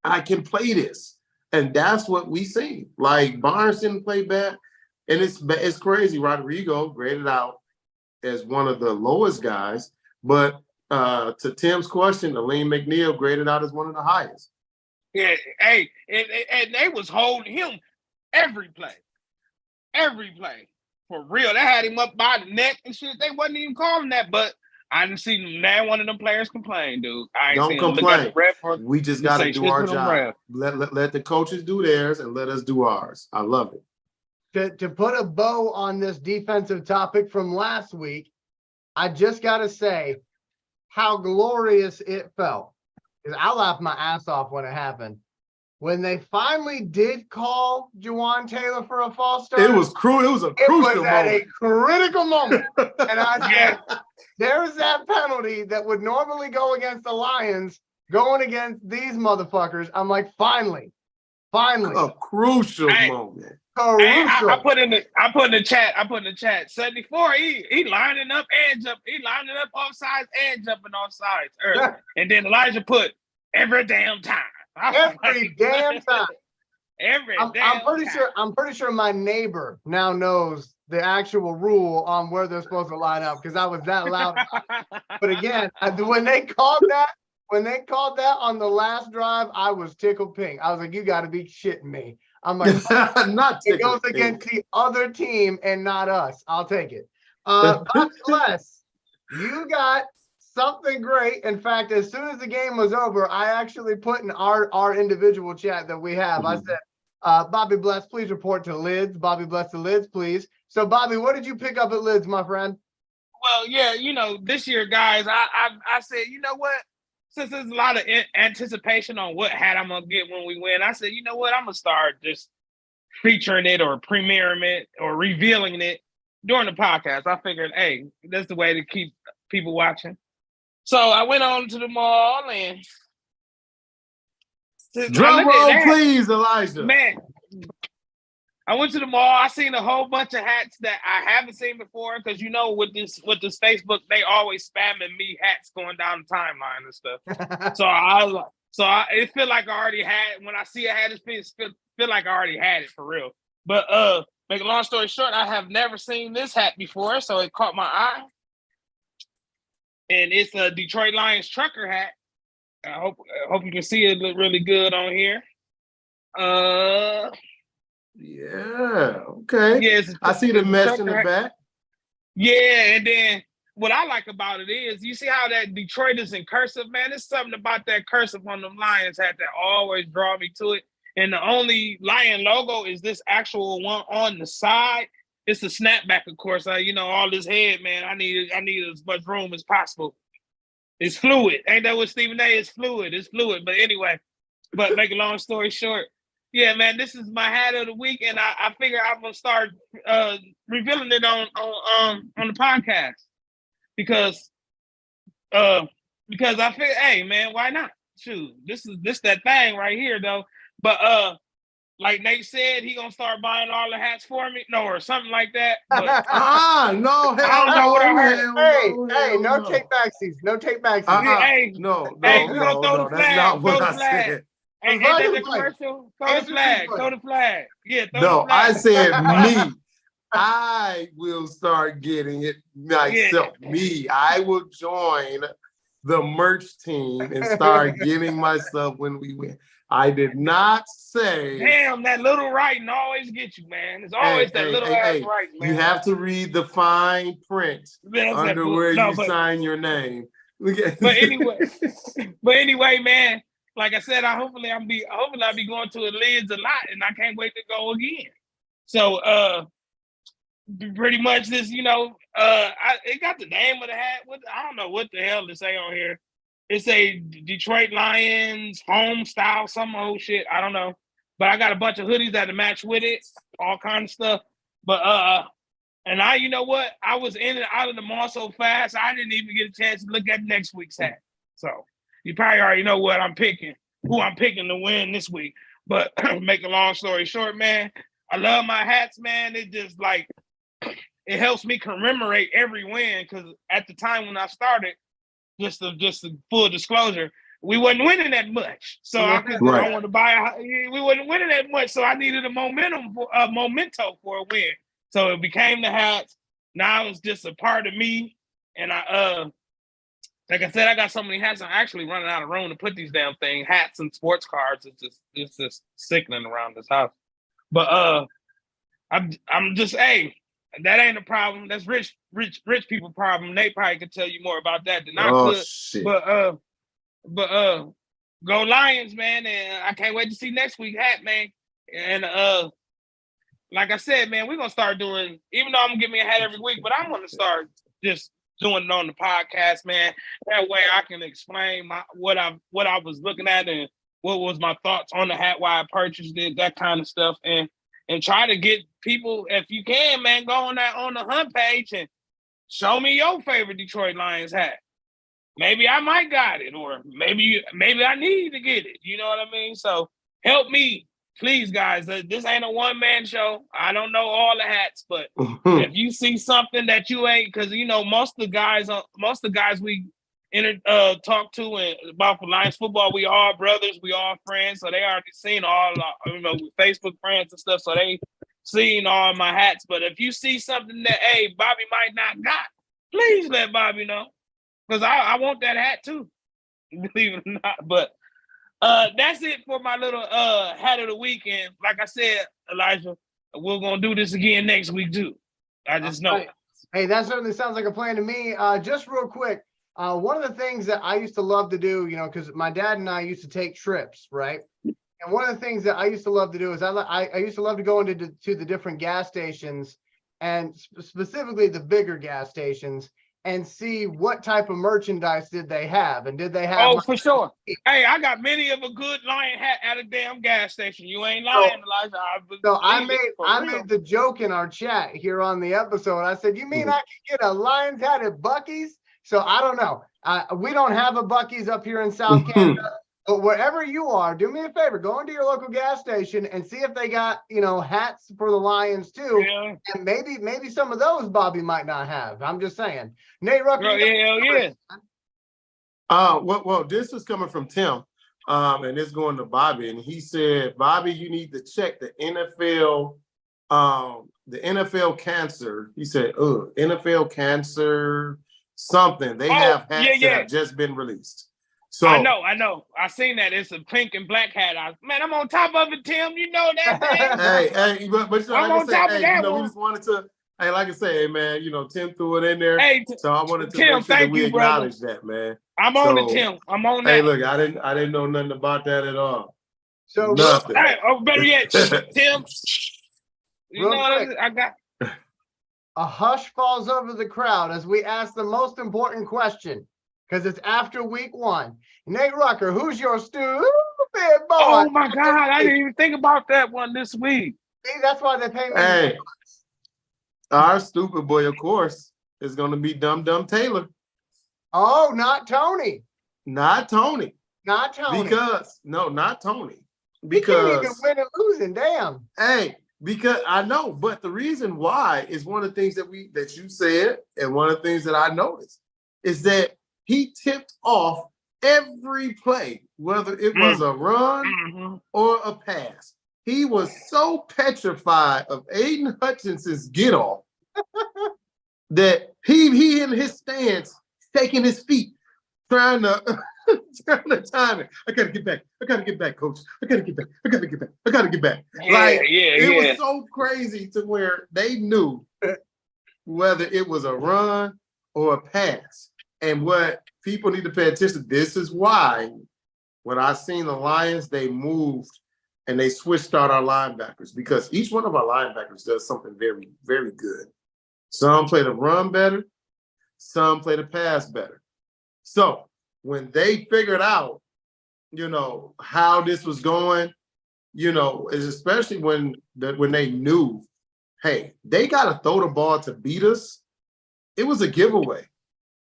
A: I can play this. And that's what we see. Like, Barnes didn't play bad. And it's crazy. Rodrigo graded out as one of the lowest guys. But to Tim's question, Aleem McNeil graded out as one of the highest.
C: Yeah, hey, and they was holding him every play. For real. They had him up by the neck and shit. They wasn't even calling that, but I didn't see now one of them players complain, dude. I ain't
A: Don't
C: seen
A: complain.
C: Or,
A: we just got to do our job. Let the coaches do theirs and let us do ours. I love it.
B: To put a bow on this defensive topic from last week, I just got to say how glorious it felt. Because I laughed my ass off when it happened. When they finally did call Juwan Taylor for a false start,
A: it was crucial. It was a crucial moment.
B: At a critical moment. And I said, there's that penalty that would normally go against the Lions going against these motherfuckers. I'm like, finally.
A: A crucial moment.
C: I put in the chat. 74. He lining up and jump. He lining up offsides and jumping offsides early. And then Elijah put every damn time.
B: Every damn time.
C: I'm
B: pretty sure my neighbor now knows the actual rule on where they're supposed to line up because I was that loud. But again, when they called that on the last drive, I was tickled pink. I was like, you got to be shitting me. I'm like,
A: not
B: it goes against the other team and not us. I'll take it. But Les, you got something great. In fact, as soon as the game was over, I actually put in our individual chat that we have. I said, Bobby Bless, please report to Lids. Bobby Bless to Lids, please. So, Bobby, what did you pick up at Lids, my friend?
C: Well, yeah, this year, guys, I said, you know what? Since there's a lot of anticipation on what hat I'm going to get when we win, I said, you know what? I'm going to start just featuring it or premiering it or revealing it during the podcast. I figured, hey, that's the way to keep people watching. So I went on to the mall and
A: drum roll, please, Elijah.
C: Man, I went to the mall. I seen a whole bunch of hats that I haven't seen before because with this Facebook, they always spamming me hats going down the timeline and stuff. so it feel like I already had. When I see a hat, it feel like I already had it for real. But make a long story short, I have never seen this hat before, so it caught my eye. And it's a Detroit Lions trucker hat. I hope you can see it look really good on here.
A: Yeah, okay.
C: Yes,
A: I see the mesh in the back.
C: Yeah, and then what I like about it is you see how that Detroit is in cursive, man. There's something about that cursive on them Lions hat that always draw me to it. And the only Lion logo is this actual one on the side. It's a snapback, of course. All this head, man. I need as much room as possible. It's fluid. Ain't that what Stephen A? It's fluid. But anyway, make a long story short, yeah, man, this is my hat of the week, and I figure I'm gonna start revealing it on the podcast because I figure, hey, man, why not? Shoot, this that thing right here, though. But like Nate said, he gonna start buying all the hats for me, or something like that. But,
A: no,
C: I don't know what I heard.
B: Hey, no take backsies, no take backsies.
C: Hey, we gonna throw the flag.
A: That's not what I said.
C: Hey, ain't that the commercial? Throw the flag. Yeah,
A: throw the flag.
C: I
A: said me. I will start getting it myself. Yeah. Me, I will join the merch team and start getting myself when we win. I did not say.
C: Damn, that little writing always gets you, man. It's always little ass writing, man.
A: You have to read the fine print under where you sign your name.
C: But anyway, man. Like I said, hopefully I'll be going to Lids a lot, and I can't wait to go again. So pretty much this, it got the name of the hat. I don't know what the hell to say on here. It's a Detroit Lions home style, some old shit. I don't know. But I got a bunch of hoodies that match with it, all kind of stuff. But and you know what? I was in and out of the mall so fast, I didn't even get a chance to look at next week's hat. So you probably already know what I'm picking. who I'm picking to win this week. But make a long story short, man, I love my hats, man. It just like it helps me commemorate every win because at the time when I started, just a full disclosure, we wasn't winning that much. So I wanted to buy. We wasn't winning that much, so I needed a memento for a win. So it became the hats. Now it's just a part of me, and like I said, I got so many hats. I'm actually running out of room to put these damn things. Hats and sports cards. It's just sickening around this house. But I'm just that ain't a problem. That's rich people problem. Nate probably could tell you more about that than I could.
A: Shit.
C: But go Lions, man, and I can't wait to see next week hat, man. And like I said, man, we're gonna start doing, even though I'm gonna give me a hat every week, but I'm gonna start just doing it on the podcast, man. That way I can explain what I was looking at and what was my thoughts on the hat, why I purchased it, that kind of stuff, and try to get people, if you can, man, go on the hunt page and show me your favorite Detroit Lions hat. Maybe I might got it, or maybe I need to get it. You know what I mean? So help me, please, guys. This ain't a one-man show. I don't know all the hats, but if you see something that you ain't, because most of the guys we talk to and about Lions football, we all brothers, we all friends, so they already seen all Facebook friends and stuff, so they seen all my hats. But if you see something that Bobby might not got, please let Bobby know, because I want that hat too, believe it or not. But that's it for my little hat of the weekend. Like I said, Elijah, we're gonna do this again next week too. I just know.
B: Hey, that certainly sounds like a plan to me. Just real quick. One of the things that I used to love to do, because my dad and I used to take trips, right? And one of the things that I used to love to do is I used to love to go into the different gas stations, and specifically the bigger gas stations, and see what type of merchandise did they have, and did they have?
C: Oh, for sure. Hey, I got many of a good Lion hat at a damn gas station. You ain't lying, Elijah.
B: So I made the joke in our chat here on the episode. I said, "You mean I can get a Lions hat at Buc-ee's?" So I don't know. We don't have a Buc-ee's up here in South Canada, but wherever you are, do me a favor, go into your local gas station and see if they got, hats for the Lions too.
C: Yeah.
B: And maybe some of those Bobby might not have. I'm just saying. Nate Rucker.
C: Hell yeah.
A: Well, this is coming from Tim, and it's going to Bobby, and he said, Bobby, you need to check the NFL cancer. He said, NFL cancer something. They have hats that have just been released. So
C: I know. I seen that. It's a pink and black hat. I'm on top of it, Tim. You know that, man.
A: hey, but
C: I'm on top of that one.
A: We just wanted to, like I say, man, Tim threw it in there.
C: Hey,
A: so I wanted to
C: Tim,
A: make sure that we acknowledge that, man.
C: I'm on it, Tim. I'm on that.
A: Hey, look, I didn't know nothing about that at all.
B: So
A: nothing.
C: Better yet, Tim. You know
B: quick.
C: I got.
B: A hush falls over the crowd as we ask the most important question, because it's after week 1. Nate Rucker, who's your stupid boy?
C: Oh my God, I didn't even think about that one this week.
B: See, that's why they pay me.
A: Hey, our stupid boy, of course, is going to be Dum Dum Taylor.
B: Oh, not Tony.
A: Not Tony.
B: Not Tony.
A: Not Tony.
B: He can't even win and losing. Damn.
A: Hey. Because I know, but the reason why is one of the things that you said, and one of the things that I noticed is that he tipped off every play, whether it was a run or a pass. He was so petrified of Aiden Hutchinson's get off that he in his stance, taking his feet, trying to time it. I gotta get back, coach. I gotta get back. It was so crazy to where they knew whether it was a run or a pass. And what people need to pay attention to, this is why when I seen the Lions, they moved and they switched out our linebackers, because each one of our linebackers does something very, very good. Some play the run better, some play the pass better. So when they figured out, how this was going, especially when they knew, hey, they got to throw the ball to beat us. It was a giveaway.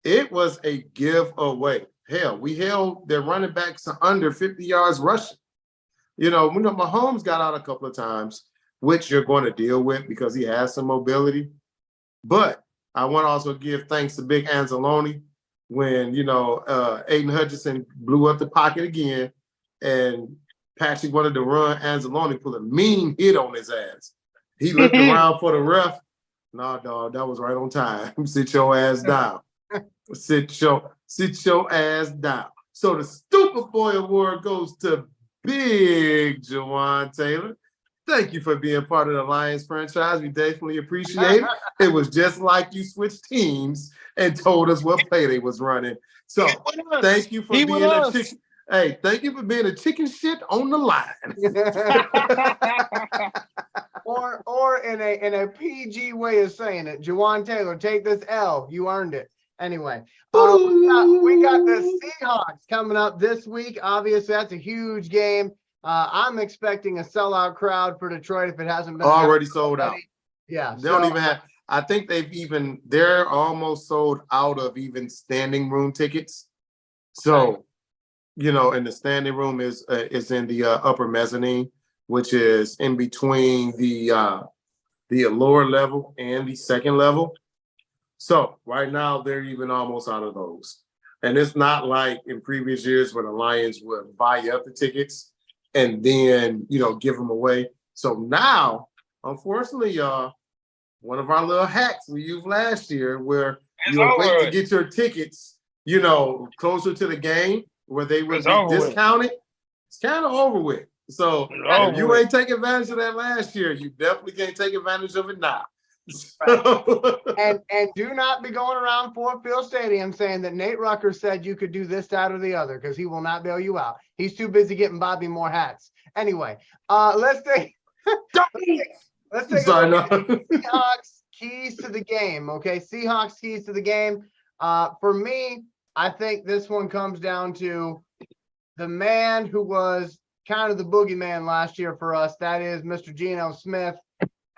A: it was a giveaway. Hell, we held their running backs to under 50 yards rushing. You know, Mahomes got out a couple of times, which you're going to deal with because he has some mobility. But I want to also give thanks to Big Anzalone when, Aiden Hutchinson blew up the pocket again and Patrick wanted to run. Anzalone put a mean hit on his ass. He looked around for the ref. Nah, dog, that was right on time. Sit your ass down. Sit your ass down. So the Stupid Boy Award goes to Big Jawan Taylor. Thank you for being part of the Lions franchise. We definitely appreciate it. It was just like you switched teams and told us what play they was running. So thank you for being a chicken. Hey, thank you for being a chicken shit on the line.
B: or in a PG way of saying it, Jawan Taylor, take this L. You earned it. Anyway, we got the Seahawks coming up this week. Obviously, that's a huge game. I'm expecting a sellout crowd for Detroit if it hasn't been
A: already sold out.
B: Yeah,
A: they don't even have. I think they're almost sold out of even standing room tickets. So, and the standing room is in the upper mezzanine, which is in between the lower level and the second level. So right now they're even almost out of those. And it's not like in previous years where the Lions would buy up the tickets and then, give them away. So now, unfortunately, y'all, one of our little hacks we used last year where you would wait to get your tickets, closer to the game where they would be discounted. It's kind of over with. So if you ain't take advantage of that last year, you definitely can't take advantage of it now.
B: and do not be going around Ford Field Stadium saying that Nate Rucker said you could do this, that, or the other, because he will not bail you out. He's too busy getting Bobby more hats. Anyway, let's take Seahawks keys to the game. Okay, Seahawks keys to the game. For me, I think this one comes down to the man who was kind of the boogeyman last year for us. That is Mr. Geno Smith.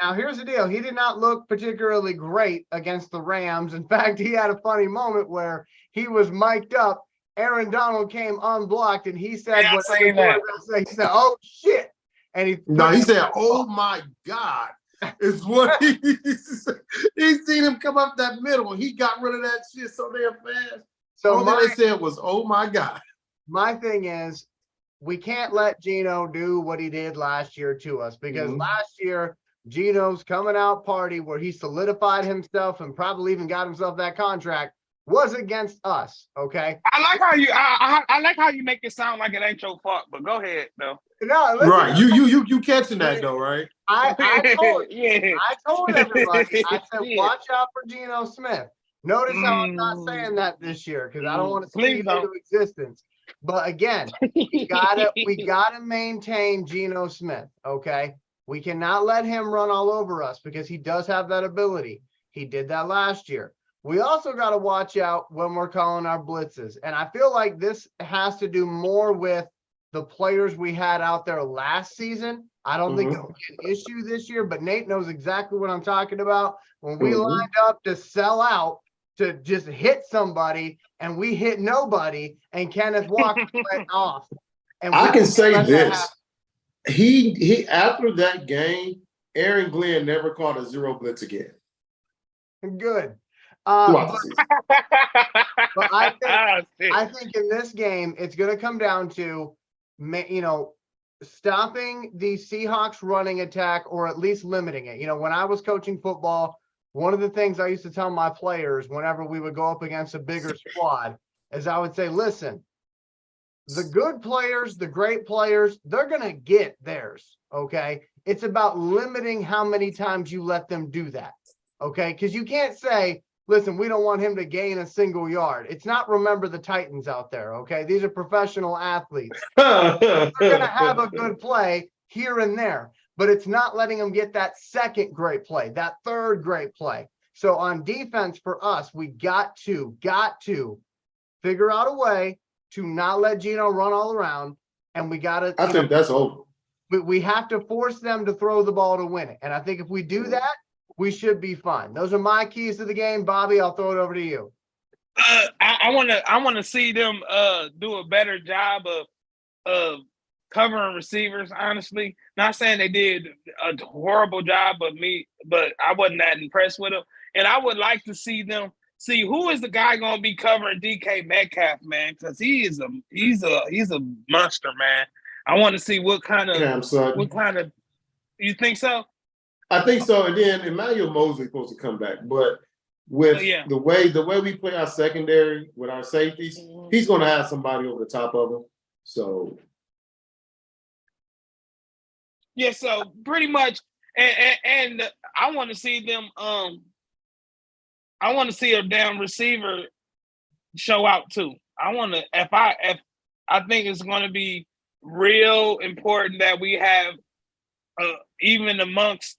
B: Now, here's the deal. He did not look particularly great against the Rams. In fact, he had a funny moment where he was mic'd up. Aaron Donald came unblocked, and he said, he said, "Oh, shit." And he
A: said, "Oh, my God." Is what he seen him come up that middle. He got rid of that shit so damn fast. So all they said was, "Oh, my God."
B: My thing is, we can't let Geno do what he did last year to us, because last year, Geno's coming out party where he solidified himself and probably even got himself that contract was against us. Okay.
C: I like how you make it sound like it ain't your fault, but go ahead though.
B: No, listen,
A: right. You catching that though, right?
B: I told everybody, I said, watch out for Geno Smith. Notice how I'm not saying that this year, because I don't want to speak into existence. But again, we gotta maintain Geno Smith. Okay. We cannot let him run all over us because he does have that ability. He did that last year. We also got to watch out when we're calling our blitzes. And I feel like this has to do more with the players we had out there last season. I don't think it'll be an issue this year, but Nate knows exactly what I'm talking about. When we lined up to sell out, to just hit somebody, and we hit nobody, and Kenneth Walker went off. And
A: I can say this. He after that game, Aaron Glenn never caught a zero blitz again.
B: Good. But I think in this game, it's going to come down to, stopping the Seahawks running attack, or at least limiting it. When I was coaching football, one of the things I used to tell my players whenever we would go up against a bigger squad is I would say, listen, the good players, the great players, they're going to get theirs, okay? It's about limiting how many times you let them do that, okay? Because you can't say, listen, we don't want him to gain a single yard. It's not Remember the Titans out there, okay? These are professional athletes. They're going to have a good play here and there, but it's not letting them get that second great play, that third great play. So on defense for us, we got to figure out a way to not let Geno run all around, and we got to.
A: I think that's over.
B: We have to force them to throw the ball to win it, and I think if we do that, we should be fine. Those are my keys to the game, Bobby. I'll throw it over to you.
C: I want to see them do a better job of covering receivers. Honestly, not saying they did a horrible job, but I wasn't that impressed with them. And I would like to see them see who is the guy going to be covering DK Metcalf, man, because he's a monster, man. I want to see what kind of you think so?
A: I think so. And then Emmanuel Mosley supposed to come back, but with the way we play our secondary with our safeties, he's going to have somebody over the top of him. So
C: yeah, so pretty much, and I want to see them. I want to see a damn receiver show out too. If I think it's going to be real important that we have, even amongst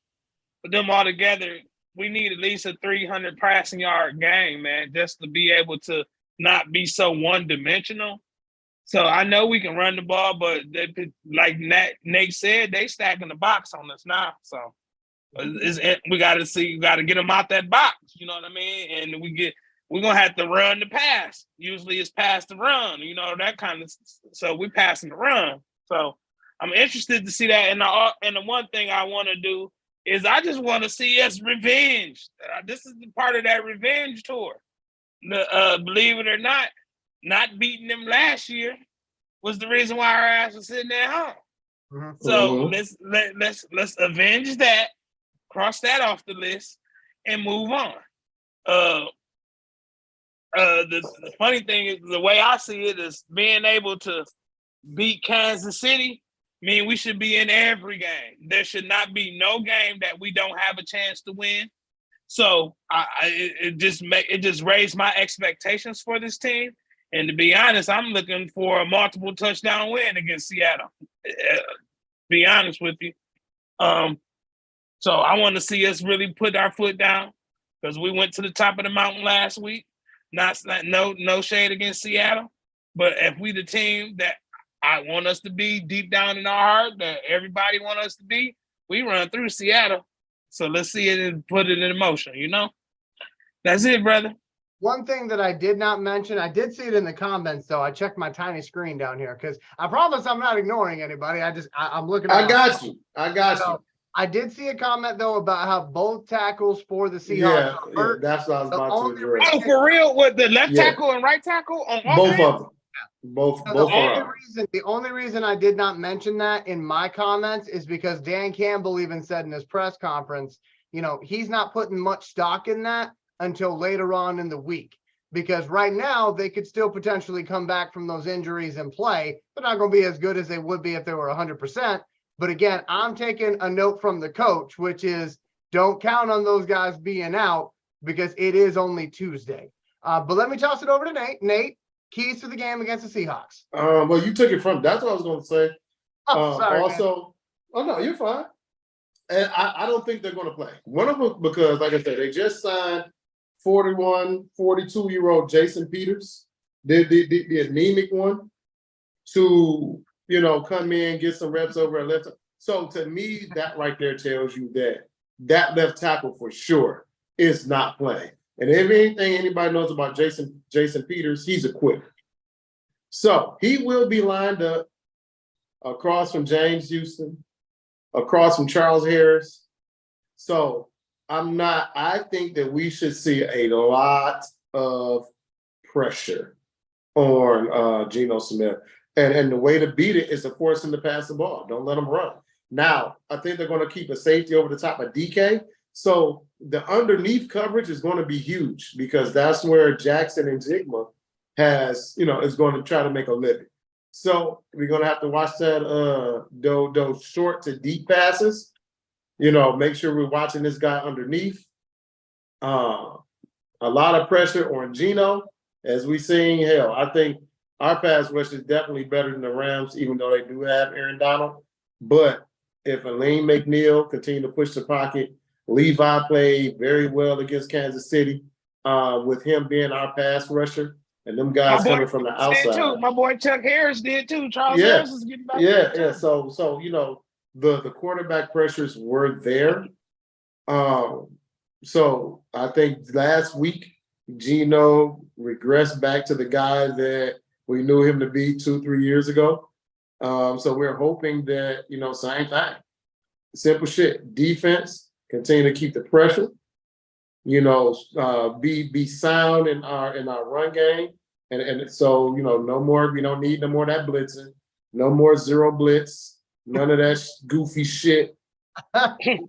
C: them all together, we need at least a 300 passing yard game, man, just to be able to not be so one dimensional. So I know we can run the ball, but like Nate said, they stacking the box on us now. So we got to get them out that box. You know what I mean? And we're gonna have to run the pass. Usually it's pass the run. You know, that kind of. So we passing the run. So I'm interested to see that. And the one thing I want to do is I just want to see us revenge. This is the part of that revenge tour. Believe it or not beating them last year was the reason why our ass was sitting at home. Mm-hmm. So let's avenge that, cross that off the list, and move on. The funny thing is, the way I see it is being able to beat Kansas City. I mean, we should be in every game. There should not be no game that we don't have a chance to win. So it just raised my expectations for this team. And to be honest, I'm looking for a multiple touchdown win against Seattle. Be honest with you. So I want to see us really put our foot down because we went to the top of the mountain last week. No shade against Seattle, but if we the team that I want us to be deep down in our heart, that everybody want us to be, we run through Seattle. So let's see it and put it in motion, you know? That's it, brother.
B: One thing that I did not mention, I did see it in the comments, though. I checked my tiny screen down here because I promise I'm not ignoring anybody. I'm looking at
A: I got you.
B: I did see a comment, though, about how both tackles for the Seahawks are hurt.
A: That's what I was about to address.
C: Oh, for real? With the left tackle and right tackle on
A: both of them. Both
B: the only reason I did not mention that in my comments is because Dan Campbell even said in his press conference, you know, he's not putting much stock in that until later on in the week, because right now they could still potentially come back from those injuries and play. They're not going to be as good as they would be if they were 100%. But again, I'm taking a note from the coach, which is don't count on those guys being out because it is only Tuesday. But let me toss it over to Nate. Nate, keys to the game against the Seahawks.
A: Well, you took it from. That's what I was going to say.
B: Sorry,
A: also, man. No, you're fine. And I don't think they're going to play. One of them, because like I said, they just signed 42-year-old Jason Peters, the anemic one, to come in, get some reps over at left. So to me, that right there tells you that left tackle for sure is not playing. And if anything anybody knows about Jason Peters, he's a quitter. So he will be lined up across from James Houston, across from Charles Harris. So I think that we should see a lot of pressure on Geno Smith. And the way to beat it is to force him to pass the ball. Don't let him run. Now, I think they're going to keep a safety over the top of DK. So the underneath coverage is going to be huge because that's where Jackson and Jigma is going to try to make a living. So we're going to have to watch that those short to deep passes. Make sure we're watching this guy underneath. A lot of pressure on Geno. As we seen, I think our pass rush is definitely better than the Rams, even though they do have Aaron Donald. But if Elaine McNeil continue to push the pocket, Levi played very well against Kansas City with him being our pass rusher and them guys coming from the outside.
C: My boy Chuck Harris did too. Charles Harris is getting back.
A: Yeah. So the quarterback pressures were there. So I think last week Geno regressed back to the guy that we knew him to be 2-3 years ago. So we're hoping that, same thing. Simple shit. Defense, continue to keep the pressure. Be sound in our run game. And so, no more, we don't need no more of that blitzing, no more zero blitz, none of that goofy shit. Again,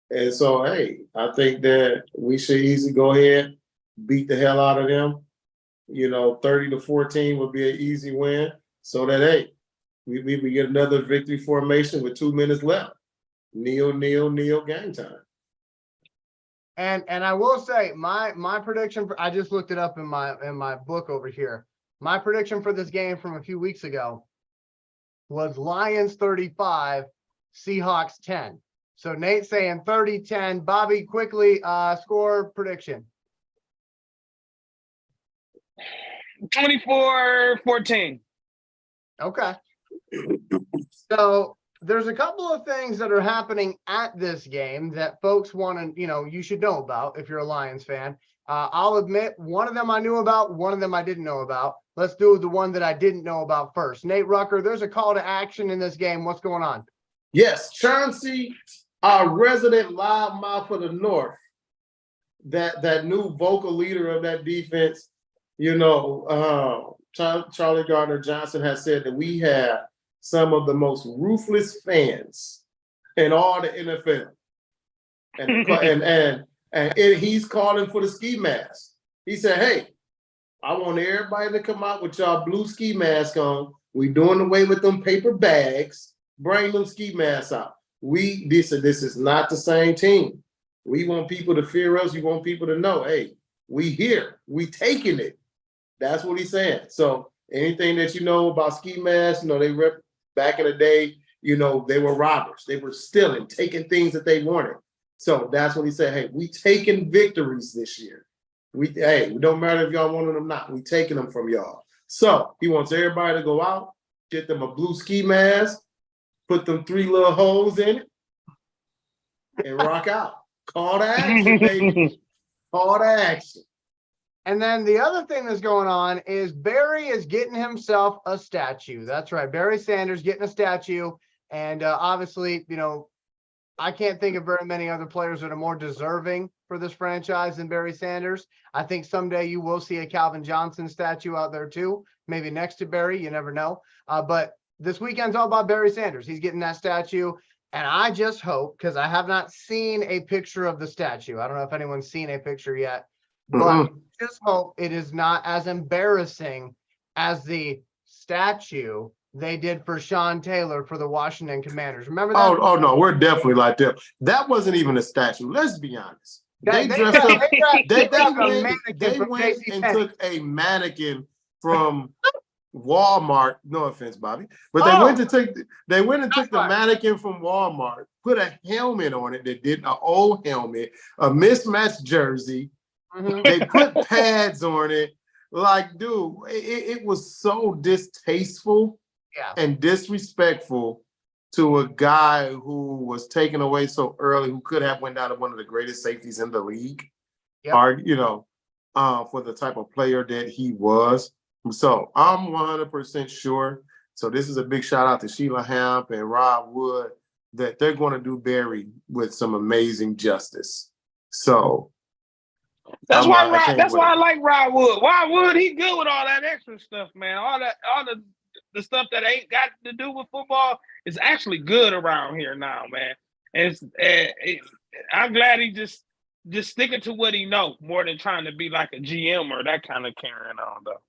A: and so, hey, I think that we should easily go ahead, beat the hell out of them. 30-14 would be an easy win. So that, hey, we get another victory formation with 2 minutes left. Kneel, game time.
B: And I will say my prediction I just looked it up in my book over here. My prediction for this game from a few weeks ago was Lions 35, Seahawks 10. So Nate saying 30-10. Bobby, quickly score prediction.
C: 24-14.
B: Okay. So there's a couple of things that are happening at this game that folks want to, you should know about if you're a Lions fan. I'll admit one of them I knew about, one of them I didn't know about. Let's do the one that I didn't know about first. Nate Rucker, there's a call to action in this game. What's going on?
A: Yes, Chauncey, our resident loudmouth of the North, that new vocal leader of that defense, Charlie Gardner-Johnson has said that we have some of the most ruthless fans in all the NFL. And he's calling for the ski mask. He said, hey, I want everybody to come out with y'all blue ski mask on. We doing away with them paper bags. Bring them ski masks out. This is not the same team. We want people to fear us. We want people to know, hey, we here. We taking it. That's what he's saying. So anything that you know about ski masks, they back in the day, they were robbers. They were stealing, taking things that they wanted. So that's what he said. Hey, we taking victories this year. It don't matter if y'all wanted them or not. We taking them from y'all. So he wants everybody to go out, get them a blue ski mask, put them 3 little holes in it, and rock out. Call to action, baby. Call to action.
B: And then the other thing that's going on is Barry is getting himself a statue. That's right. Barry Sanders getting a statue. And obviously, I can't think of very many other players that are more deserving for this franchise than Barry Sanders. I think someday you will see a Calvin Johnson statue out there too, maybe next to Barry. You never know. But this weekend's all about Barry Sanders. He's getting that statue. And I just hope, because I have not seen a picture of the statue. I don't know if anyone's seen a picture yet. But just hope it is not as embarrassing as the statue they did for Sean Taylor for the Washington Commanders. Remember that?
A: Oh no, we're definitely like that. That wasn't even a statue. Let's be honest. They dressed up. They went and took a mannequin from Walmart. No offense, Bobby, but they went and took the mannequin from Walmart, put a helmet on it that did an old helmet, a mismatched jersey. They put pads on it. Like, dude, it was so distasteful and disrespectful to a guy who was taken away so early, who could have went down to one of the greatest safeties in the league, for the type of player that he was. So I'm 100% sure. So this is a big shout out to Sheila Hamp and Rob Wood that they're going to do Barry with some amazing justice. So
C: that's why I like Rod Wood. Rod Wood, he good with all that extra stuff, man. All the stuff that ain't got to do with football is actually good around here now, man. And I'm glad he just sticking to what he know more than trying to be like a GM or that kind of carrying on though.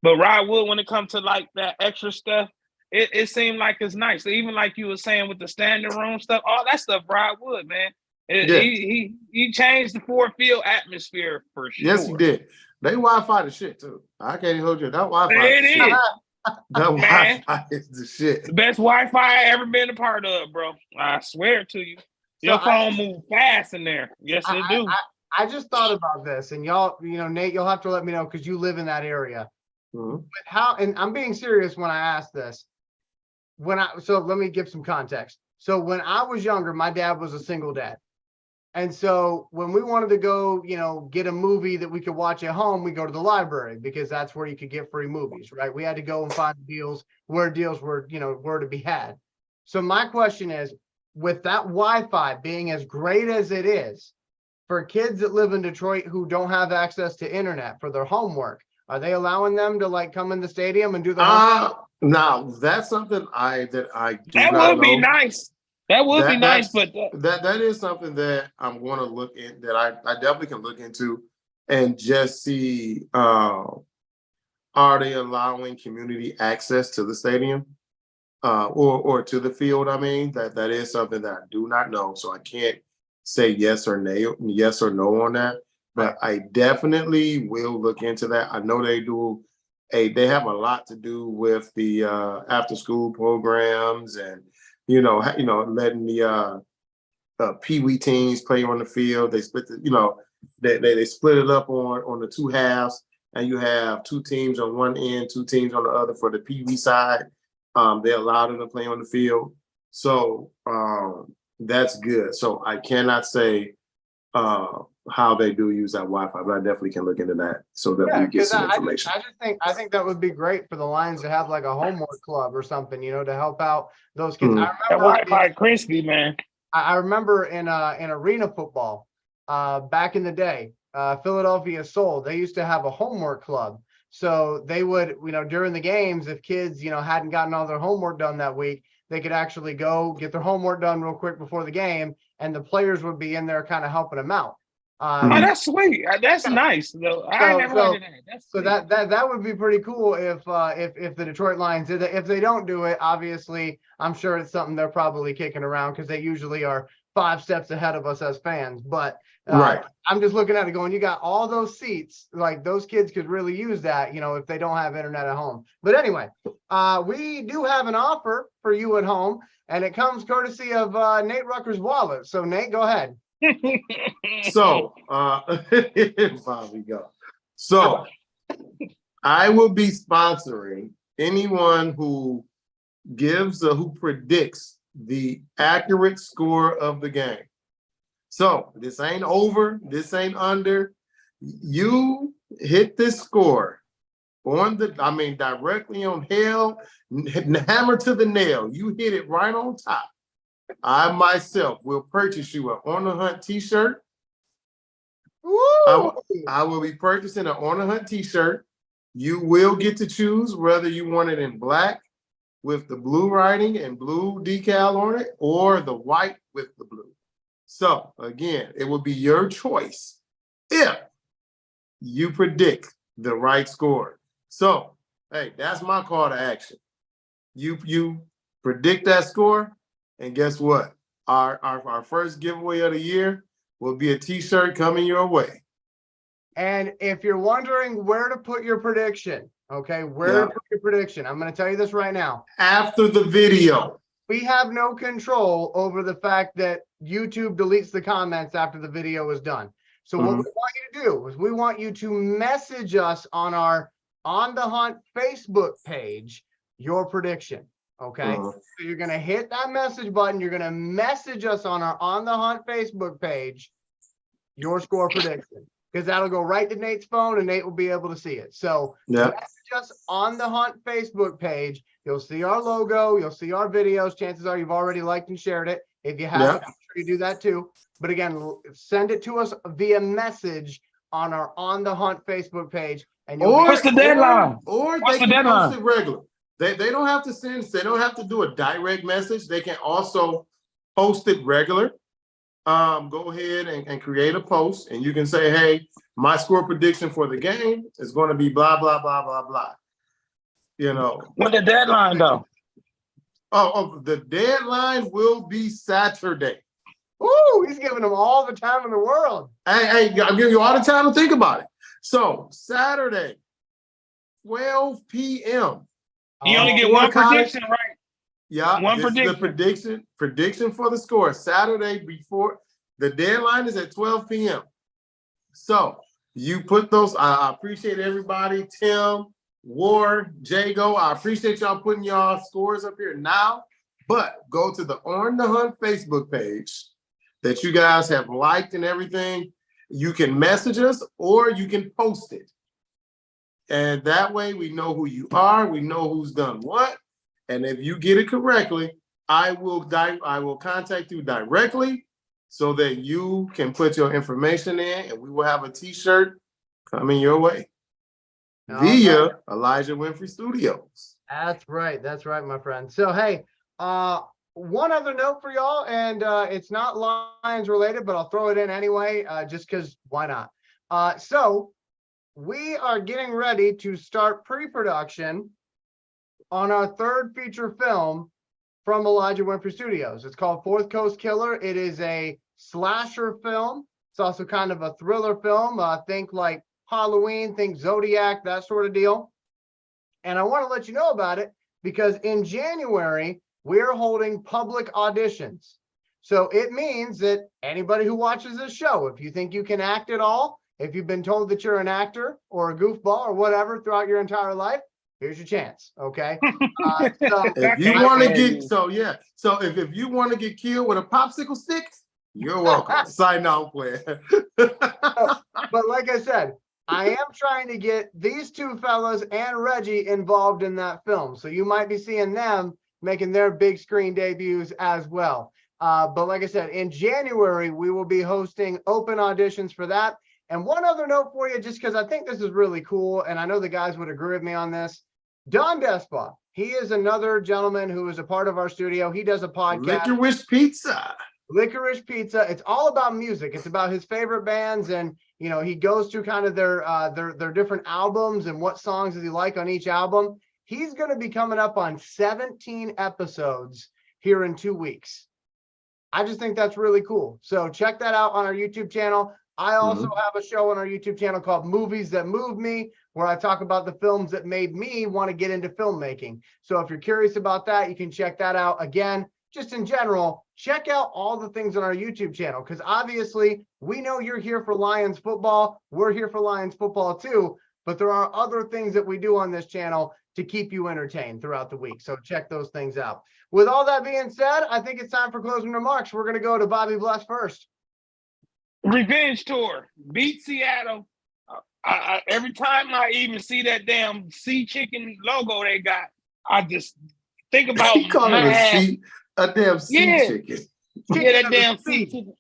C: But Rod Wood, when it comes to like that extra stuff, it seemed like it's nice. Even like you were saying with the standing room stuff, all that stuff, Rod Wood, man. He changed the Ford Field atmosphere for sure.
A: Yes, he did. They Wi-Fi the shit too. I can't even hold you. That Wi-Fi.
C: It is.
A: That Wi-Fi is the shit.
C: The best Wi-Fi I ever been a part of, bro. I swear to you. Your phone moves fast in there. Yes, it do.
B: I just thought about this, and y'all, Nate, you'll have to let me know because you live in that area.
A: Mm-hmm.
B: But and I'm being serious when I ask this. So let me give some context. So when I was younger, my dad was a single dad. And so when we wanted to go, get a movie that we could watch at home, we go to the library because that's where you could get free movies, right? We had to go and find deals where deals were, were to be had. So my question is, with that Wi-Fi being as great as it is, for kids that live in Detroit who don't have access to internet for their homework, are they allowing them to like come in the stadium and do their homework?
A: Now that's something I do
C: That
A: not
C: would be
A: know.
C: nice. That would be nice, but
A: That is something that I'm going to look in, that I definitely can look into and just see, are they allowing community access to the stadium, or to the field? I mean, that is something that I do not know, so I can't say yes or no on that. But I definitely will look into that. I know they have a lot to do with the after school programs, and letting the Pee Wee teams play on the field. They split they split it up on the two halves, and you have two teams on one end, two teams on the other for the Pee Wee side. They allow them to play on the field, so that's good. So I cannot say how they do use that Wi-Fi, but I definitely can look into that so that we get some information.
B: I think that would be great for the Lions to have like a homework club or something, to help out those kids.
C: that Wi-Fi crispy, man.
B: I remember in arena football, back in the day, Philadelphia Soul, they used to have a homework club. So they would, during the games, if kids, hadn't gotten all their homework done that week, they could actually go get their homework done real quick before the game, and the players would be in there kind of helping them out.
C: Oh, that's sweet. That's nice, though. I never heard of that. That's
B: so that would be pretty cool if the Detroit Lions did that. If they don't do it, obviously, I'm sure it's something they're probably kicking around because they usually are 5 steps ahead of us as fans. But
A: right.
B: I'm just looking at it going, you got all those seats, like those kids could really use that, if they don't have internet at home. But anyway, we do have an offer for you at home, and it comes courtesy of Nate Rucker's wallet. So Nate, go ahead.
A: So, Bobby, go. So, I will be sponsoring anyone who predicts the accurate score of the game. So, this ain't over, this ain't under. You hit this score directly on hammer to the nail. You hit it right on top. I myself will purchase you an On the Hunt t-shirt. I will be purchasing an On the Hunt t-shirt. You will get to choose whether you want it in black with the blue writing and blue decal on it, or the white with the blue. So again, it will be your choice if you predict the right score. So, hey, that's my call to action. You predict that score, and guess what? Our first giveaway of the year will be a t-shirt coming your way.
B: And if you're wondering where to put your prediction, okay, I'm going to tell you this right now.
A: After the video.
B: We have no control over the fact that YouTube deletes the comments after the video is done. So what we want you to do is we want you to message us on our On the Hunt Facebook page your prediction. Okay, so you're going to hit that message button. You're going to message us on our On the Hunt Facebook page your score prediction, because that'll go right to Nate's phone and Nate will be able to see it. So message us on the Hunt Facebook page. You'll see our logo. You'll see our videos. Chances are you've already liked and shared it. If you haven't, I'm sure you do that too. But again, send it to us via message on our On the Hunt Facebook page. And
C: what's the deadline?
A: Or they can post it regular. They don't have to they don't have to do a direct message. They can also post it regular. Go ahead and create a post, and you can say, hey, my score prediction for the game is going to be blah, blah, blah, blah, blah.
C: When the deadline, though?
A: The deadline will be Saturday.
B: Ooh, he's giving them all the time in the world.
A: Hey, I'm giving you all the time to think about it. So, Saturday, 12 p.m.
C: You only get one prediction, right?
A: Yeah,
C: one prediction.
A: The prediction for the score Saturday before the deadline is at 12 p.m. So you put those. I appreciate everybody. Tim, War, Jago. I appreciate y'all putting y'all scores up here now. But go to the On the Hunt Facebook page. that you guys have liked and everything, you can message us or you can post it. And that way we know who you are, we know who's done what. And if you get it correctly, I will contact you directly so that you can put your information in, and we will have a t-shirt coming your way via Elijah Winfrey Studios.
B: That's right, my friend. So hey, one other note for y'all, and it's not Lions related, but I'll throw it in anyway, just because why not? So we are getting ready to start pre-production on our third feature film from Elijah Winfrey Studios. It's called Fourth Coast Killer. It is a slasher film. It's also kind of a thriller film. Think like Halloween, think Zodiac, that sort of deal. And I want to let you know about it because in January, we're holding public auditions. So it means that anybody who watches this show, if you think you can act at all, if you've been told that you're an actor or a goofball or whatever throughout your entire life, here's your chance, okay? So
A: if you want to get, so if you want to get killed with a popsicle stick, you're welcome. Sign out, player.
B: But like I said, I am trying to get these two fellas and Reggie involved in that film. So you might be seeing them making their big screen debuts as well. But like I said, in January, we will be hosting open auditions for that. And one other note for you, just because I think this is really cool, and I know the guys would agree with me on this. Don Despa, he is another gentleman who is a part of our studio. He does a podcast.
A: Licorice Pizza.
B: Licorice Pizza. It's all about music. It's about his favorite bands, and you know, he goes through kind of their different albums and what songs does he like on each album. He's going to be coming up on 17 episodes here in 2 weeks. I just think that's really cool. So check that out on our YouTube channel. I also have a show on our YouTube channel called Movies That Moved Me, where I talk about the films that made me want to get into filmmaking. So if you're curious about that, you can check that out. Again, just in general, check out all the things on our YouTube channel, because obviously we know you're here for Lions football. We're here for Lions football too, but there are other things that we do on this channel to keep you entertained throughout the week. So check those things out. With all that being said, I think it's time for closing remarks. We're going to go to Bobby Bless first.
C: Revenge tour, beat Seattle. Every time I even see that damn Sea Chicken logo they got, I just think about
A: He called it a damn sea chicken.
C: Yeah, that damn sea chicken.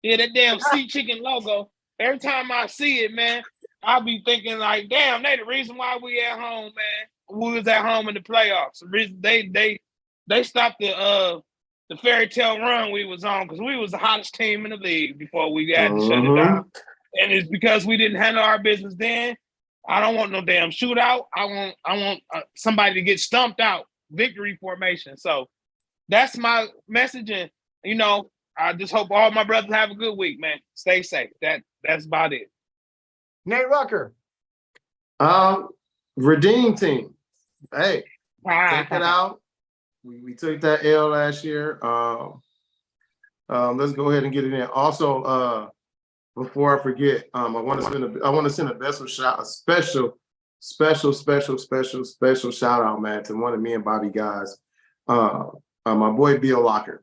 C: Yeah, that damn Sea Chicken logo. Every time I see it, man, I'll be thinking like, damn, they the reason why we at home, man. We was at home in the playoffs. The reason they stopped the fairy tale run we was on because we was the hottest team in the league before we had to shut it down. And it's because we didn't handle our business then. I don't want no damn shootout. I want somebody to get stumped out. Victory formation. So that's my message. And, you know, I just hope all my brothers have a good week, man. Stay safe. That's about it.
B: Nate Rucker.
A: Redeem team. Hey, check it out. We took that L last year. Let's go ahead and get it in. Also, before I forget, I want to send a special shout out, man, to one of me and Bobby guys. My boy Bill Locker,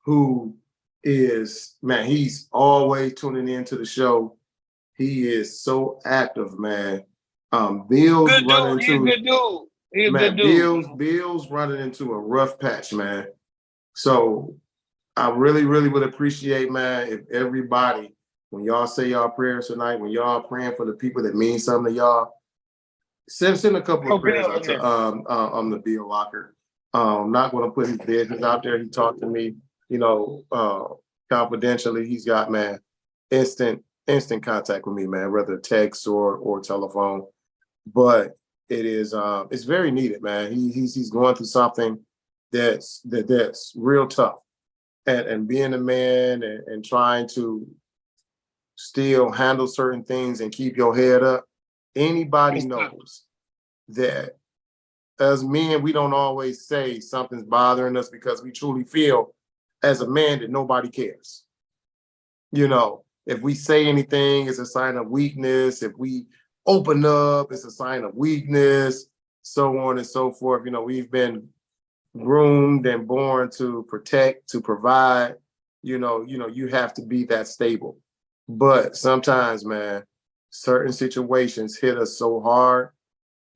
A: who is, man, he's always tuning into the show. He is so active, man. Bill's
C: good
A: running
C: dude. He's a good dude. He's
A: man,
C: a good dude.
A: Bill's running into a rough patch, man. So I really, really would appreciate, man, if everybody, when y'all say y'all prayers tonight, when y'all praying for the people that mean something to y'all, send a couple of prayers out to the Bill Locker. I'm not going to put his business out there. He talked to me, you know, confidentially. He's got, man, instant contact with me, man, whether text or telephone. But it is it's very needed, man. He's going through something that's real tough, and being a man and trying to still handle certain things and keep your head up. Anybody knows that as men, we don't always say something's bothering us because we truly feel as a man that nobody cares. You know, if we say anything, it's a sign of weakness. If we open up, it's a sign of weakness, so on and so forth. You know, we've been groomed and born to protect, to provide. You have to be that stable. But sometimes, man, certain situations hit us so hard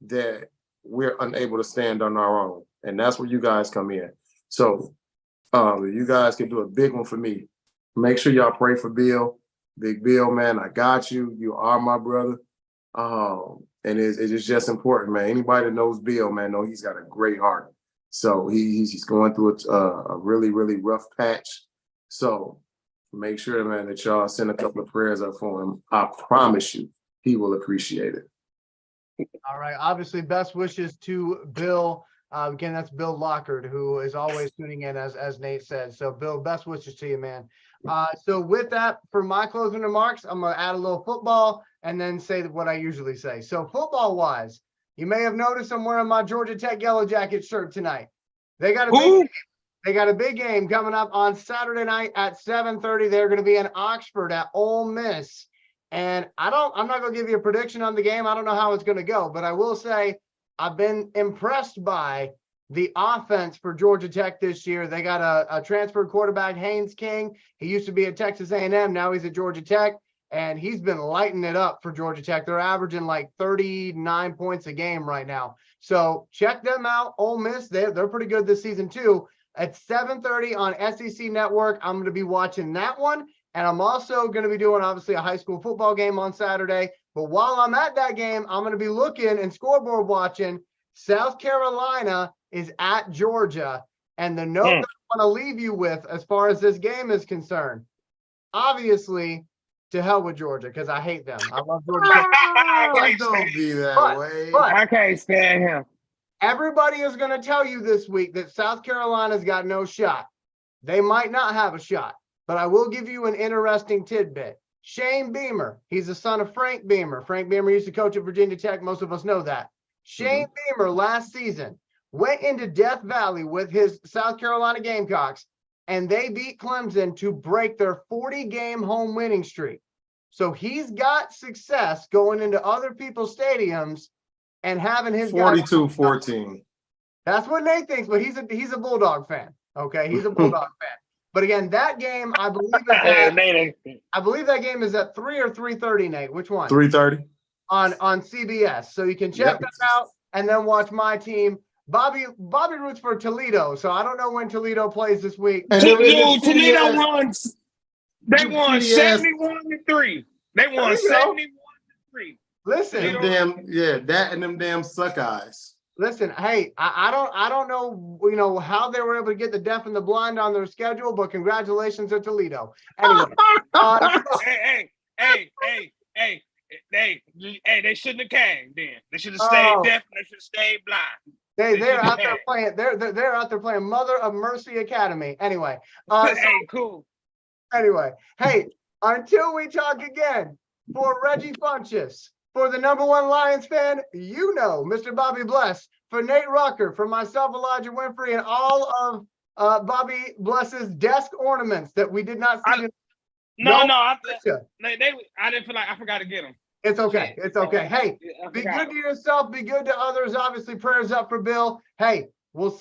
A: that we're unable to stand on our own. And that's where you guys come in. So you guys can do a big one for me. Make sure y'all pray for Bill. Big Bill, man, I got you. You are my brother. And it's just important, man. Anybody that knows Bill, man, know he's got a great heart. So he's going through a really, really rough patch. So make sure, man, that y'all send a couple of prayers up for him. I promise you, he will appreciate it.
B: All right. Obviously, best wishes to Bill. Again, that's Bill Lockard, who is always tuning in, as Nate said. So, Bill, best wishes to you, man. So with that, for my closing remarks, I'm going to add a little football and then say what I usually say. So football-wise, you may have noticed I'm wearing my Georgia Tech Yellow Jacket shirt tonight. They got a big game coming up on Saturday night at 7:30. They're going to be in Oxford at Ole Miss. And I'm not going to give you a prediction on the game. I don't know how it's going to go, but I will say I've been impressed by the offense for Georgia Tech this year. They got a transferred quarterback, Haynes King. He used to be at Texas A&M. Now he's at Georgia Tech, and he's been lighting it up for Georgia Tech. They're averaging like 39 points a game right now. So check them out. Ole Miss, they're pretty good this season too. At 7:30 on SEC Network, I'm going to be watching that one. And I'm also going to be doing, obviously, a high school football game on Saturday. But while I'm at that game, I'm going to be looking and scoreboard watching. South Carolina is at Georgia. And the note that I want to leave you with as far as this game is concerned, obviously, to hell with Georgia, because I hate them. I love Georgia Tech.
A: Don't be that way.
B: But
C: I can't stand him.
B: everybody is going to tell you this week that South Carolina's got no shot. They might not have a shot. But I will give you an interesting tidbit. Shane Beamer, he's the son of Frank Beamer. Frank Beamer used to coach at Virginia Tech. Most of us know that. Shane Beamer last season went into Death Valley with his South Carolina Gamecocks, and they beat Clemson to break their 40-game home winning streak. So he's got success going into other people's stadiums and having his
A: 42-14.
B: That's what Nate thinks, but he's a Bulldog fan. Okay, he's a Bulldog fan. But again, that game, I believe that game is at 3 or 3:30, Nate. Which one?
A: 3:30
B: on CBS. So you can check that out and then watch my team. Bobby roots for Toledo, so I don't know when Toledo plays this week.
C: Toledo won. They won 71-3. They won 71-3.
B: Listen,
A: that and them damn suck eyes.
B: Listen, hey, I don't know, how they were able to get the deaf and the blind on their schedule, but congratulations to Toledo. Anyway,
C: they shouldn't have came then. They should have stayed deaf and they should have stayed blind.
B: They're out there playing. They're out there playing Mother of Mercy Academy. Anyway,
C: cool.
B: Anyway, hey, until we talk again, for Reggie Funchess, for the #1 Lions fan, Mr. Bobby Bless, for Nate Rucker, for myself, Elijah Winfrey, and all of Bobby Bless's desk ornaments that we did not see.
C: I didn't feel like I forgot to get them.
B: It's okay. It's okay. Hey, be good to yourself. Be good to others. Obviously, prayers up for Bill. Hey, we'll see.